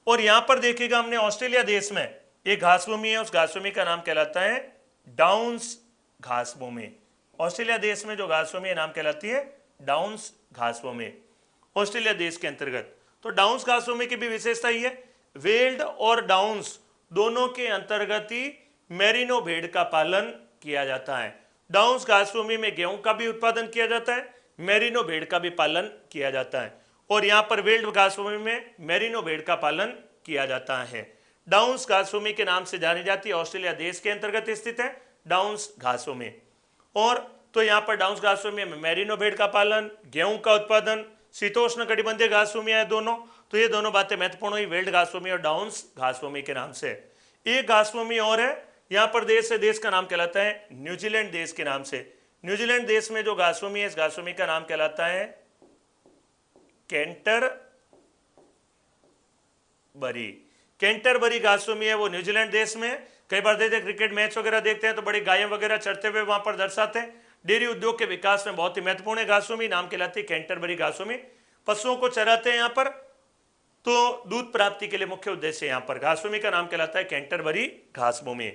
और यहां पर देखिएगा हमने ऑस्ट्रेलिया देश में एक घासभूमि है, उस घासभूमि का नाम कहलाता है डाउन्स घासभूमि। ऑस्ट्रेलिया देश में जो घासभूमि है नाम कहलाती है डाउन्स घासभूमि, ऑस्ट्रेलिया देश के अंतर्गत। तो डाउन्स घासभूमि की भी विशेषता ही है, वेल्ड और डाउन्स दोनों के अंतर्गत ही मेरिनो भेड़ का पालन किया जाता है। डाउन्स घासभूमि में गेहूं का भी उत्पादन किया जाता है, मेरिनो भेड़ का भी पालन किया जाता है। और यहाँ पर वेल्ड घासभूमि में मेरिनो भेड़ का पालन किया जाता है। डाउन्स घासभूमि के नाम से जानी जाती है, ऑस्ट्रेलिया देश के अंतर्गत स्थित है डाउन्स घासभूमि। और तो यहाँ पर डाउन्स घासभूमि में मेरिनो भेड़ का पालन, गेहूं का उत्पादन, शीतोष्ण कटिबंधीय घासभूमियां है दोनों। तो ये दोनों बातें महत्वपूर्ण हुई, वेल्ड घासभूमि और डाउन्स घासभूमि के नाम से। एक घासभूमि और है, यहाँ पर देश है, देश का नाम कहलाता है न्यूजीलैंड देश के नाम से। न्यूजीलैंड देश में जो घासभूमि है, इस घासभूमि का नाम कहलाता है कैंटरबरी। कैंटरबरी घासभूमि है, वो न्यूजीलैंड देश में। कई बार देखते हैं क्रिकेट मैच वगैरह देखते हैं तो बड़ी गायें वगैरह चरते हुए वहां पर दर्शाते हैं। डेयरी उद्योग के विकास में बहुत ही महत्वपूर्ण है घासभूमि, नाम कहलाती है कैंटरबरी घासभूमि। पशुओं को चराते हैं यहाँ पर, तो दूध प्राप्ति के लिए मुख्य उद्देश्य यहाँ पर। घासभूमि का नाम कहलाता है कैंटरबरी घासभूमि।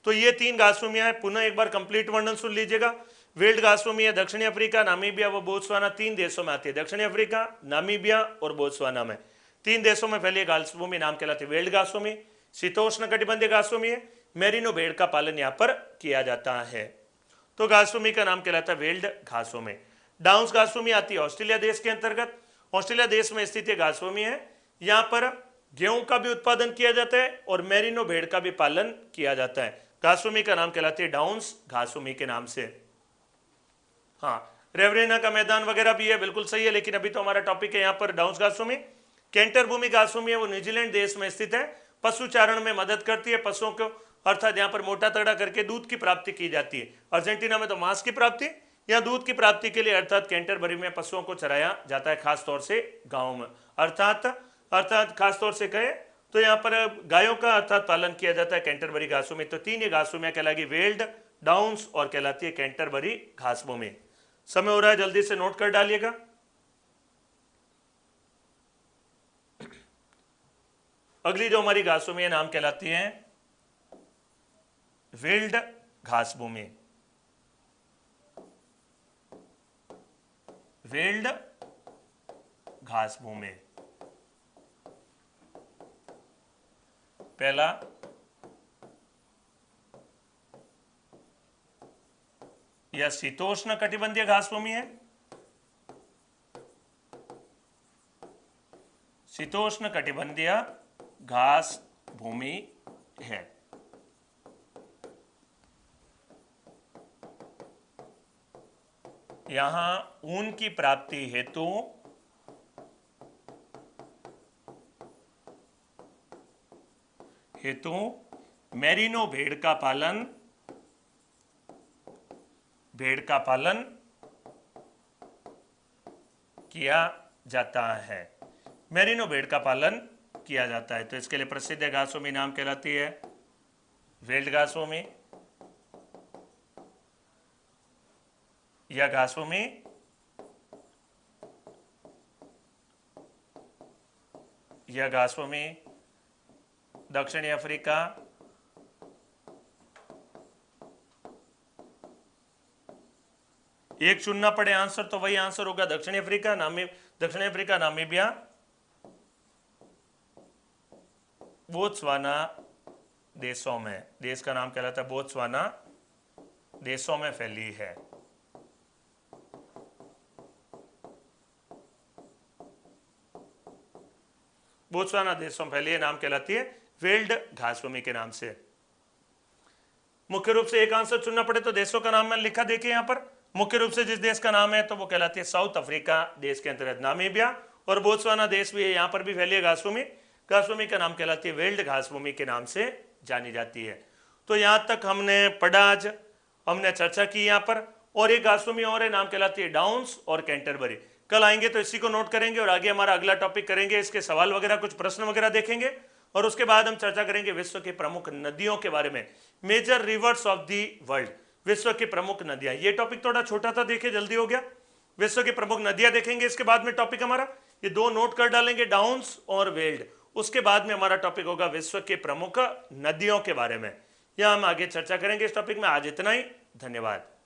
तो ये 3 घासभूमियां हैं, पुनः एक बार कंप्लीट वर्णन सुन लीजिएगा। वेल्ड घासभूमि है दक्षिणी अफ्रीका, नामीबिया व बोत्सवाना 3 देशों में आती है। दक्षिणी अफ्रीका, नामीबिया और बोत्सवाना में 3 देशों में फैली घासभूमि नाम कहलाती है वेल्ड घासभूमि। शीतोष्ण कटिबंधीय घासभूमि है, मेरिनो भेड़ का पालन यहाँ पर किया जाता है। तो घासभूमि का नाम कहलाता है वेल्ड घासभूमि। डाउन्स घासभूमि आती है ऑस्ट्रेलिया देश के अंतर्गत, ऑस्ट्रेलिया देश में स्थित घासभूमि है। यहाँ पर गेहूं का भी उत्पादन किया जाता है और मेरिनो भेड़ का भी पालन किया जाता है। घासभूमि का नाम कहलाती है डाउन्स घासभूमि के नाम से। हाँ, रेवरेना का मैदान वगैरह भी है, बिल्कुल सही है, लेकिन अभी तो हमारा टॉपिक है यहाँ पर डाउन्स घासभूमि। कैंटरभूमि घासभूमि है, वो न्यूजीलैंड देश में स्थित है, पशुचारण में मदद करती है पशुओं को, अर्थात यहाँ पर मोटा तगड़ा करके दूध की प्राप्ति की जाती है। अर्जेंटीना में तो मांस की प्राप्ति, या दूध की प्राप्ति के लिए अर्थात कैंटरबरी में पशुओं को चराया जाता है, खासतौर से गाँव में। अर्थात खासतौर से कहे तो यहाँ पर गायों का अर्थात पालन किया जाता है कैंटरबरी घासभूमि। तो 3 ये घासभूमियां कहलाएगी वेल्ड, डाउन्स और कहलाती है कैंटरबरी घासभूमि। समय हो रहा है, जल्दी से नोट कर डालिएगा। अगली जो हमारी घासभूमि है नाम कहलाती है वेल्ड घासभूमि। वेल्ड घासभूमि, पहला यह शीतोष्ण कटिबंधीय घासभूमि है, शीतोष्ण कटिबंधीय घास भूमि है। यहां ऊन की प्राप्ति हेतु मेरिनो भेड़ का पालन किया जाता है। मेरिनो भेड़ का पालन किया जाता है। तो इसके लिए प्रसिद्ध घासभूमि नाम कहलाती है वेल्ड घासभूमि। यह घासभूमि दक्षिणी अफ्रीका, एक चुनना पड़े आंसर तो वही आंसर होगा दक्षिणी अफ्रीका, नामीबिया, बोत्सवाना देशों में, देश का नाम कहलाता है बोत्सवाना, देशों में फैली है। बोत्सवाना देशों में फैली है, नाम कहलाती है वेल्ड घासभूमि के नाम से। मुख्य रूप से एक आंसर चुनना पड़े तो देशों का नाम मैंने लिखा, देखिए यहां पर मुख्य रूप से जिस देश का नाम है तो वो कहलाती है साउथ अफ्रीका देश के अंतर्गत नामीबिया, और बोत्सवाना देश भी है, यहां पर भी फैली है घासभूमि, घासभूमि का नाम कहलाती है वेल्ड घासभूमि के नाम से जानी जाती है। तो यहां तक हमने पढ़ा, आज हमने चर्चा की यहां पर, और एक घासभूमि और है, नाम कहलाती है डाउन्स और कैंटरबरी। कल आएंगे तो इसी को नोट करेंगे और आगे हमारा अगला टॉपिक करेंगे, इसके सवाल वगैरह कुछ प्रश्न वगैरह देखेंगे, और उसके बाद हम चर्चा करेंगे विश्व की प्रमुख नदियों के बारे में, major rivers of the world, विश्व की प्रमुख नदियां। ये टॉपिक थोड़ा छोटा था, देखिए जल्दी हो गया। विश्व की प्रमुख नदियां देखेंगे, इसके बाद में टॉपिक हमारा ये दो नोट कर डालेंगे, डाउन्स और वेल्ड। उसके बाद में हमारा टॉपिक होगा विश्व के प्रमुख नदियों के बारे में, यह हम आगे चर्चा करेंगे इस टॉपिक में। आज इतना ही, धन्यवाद।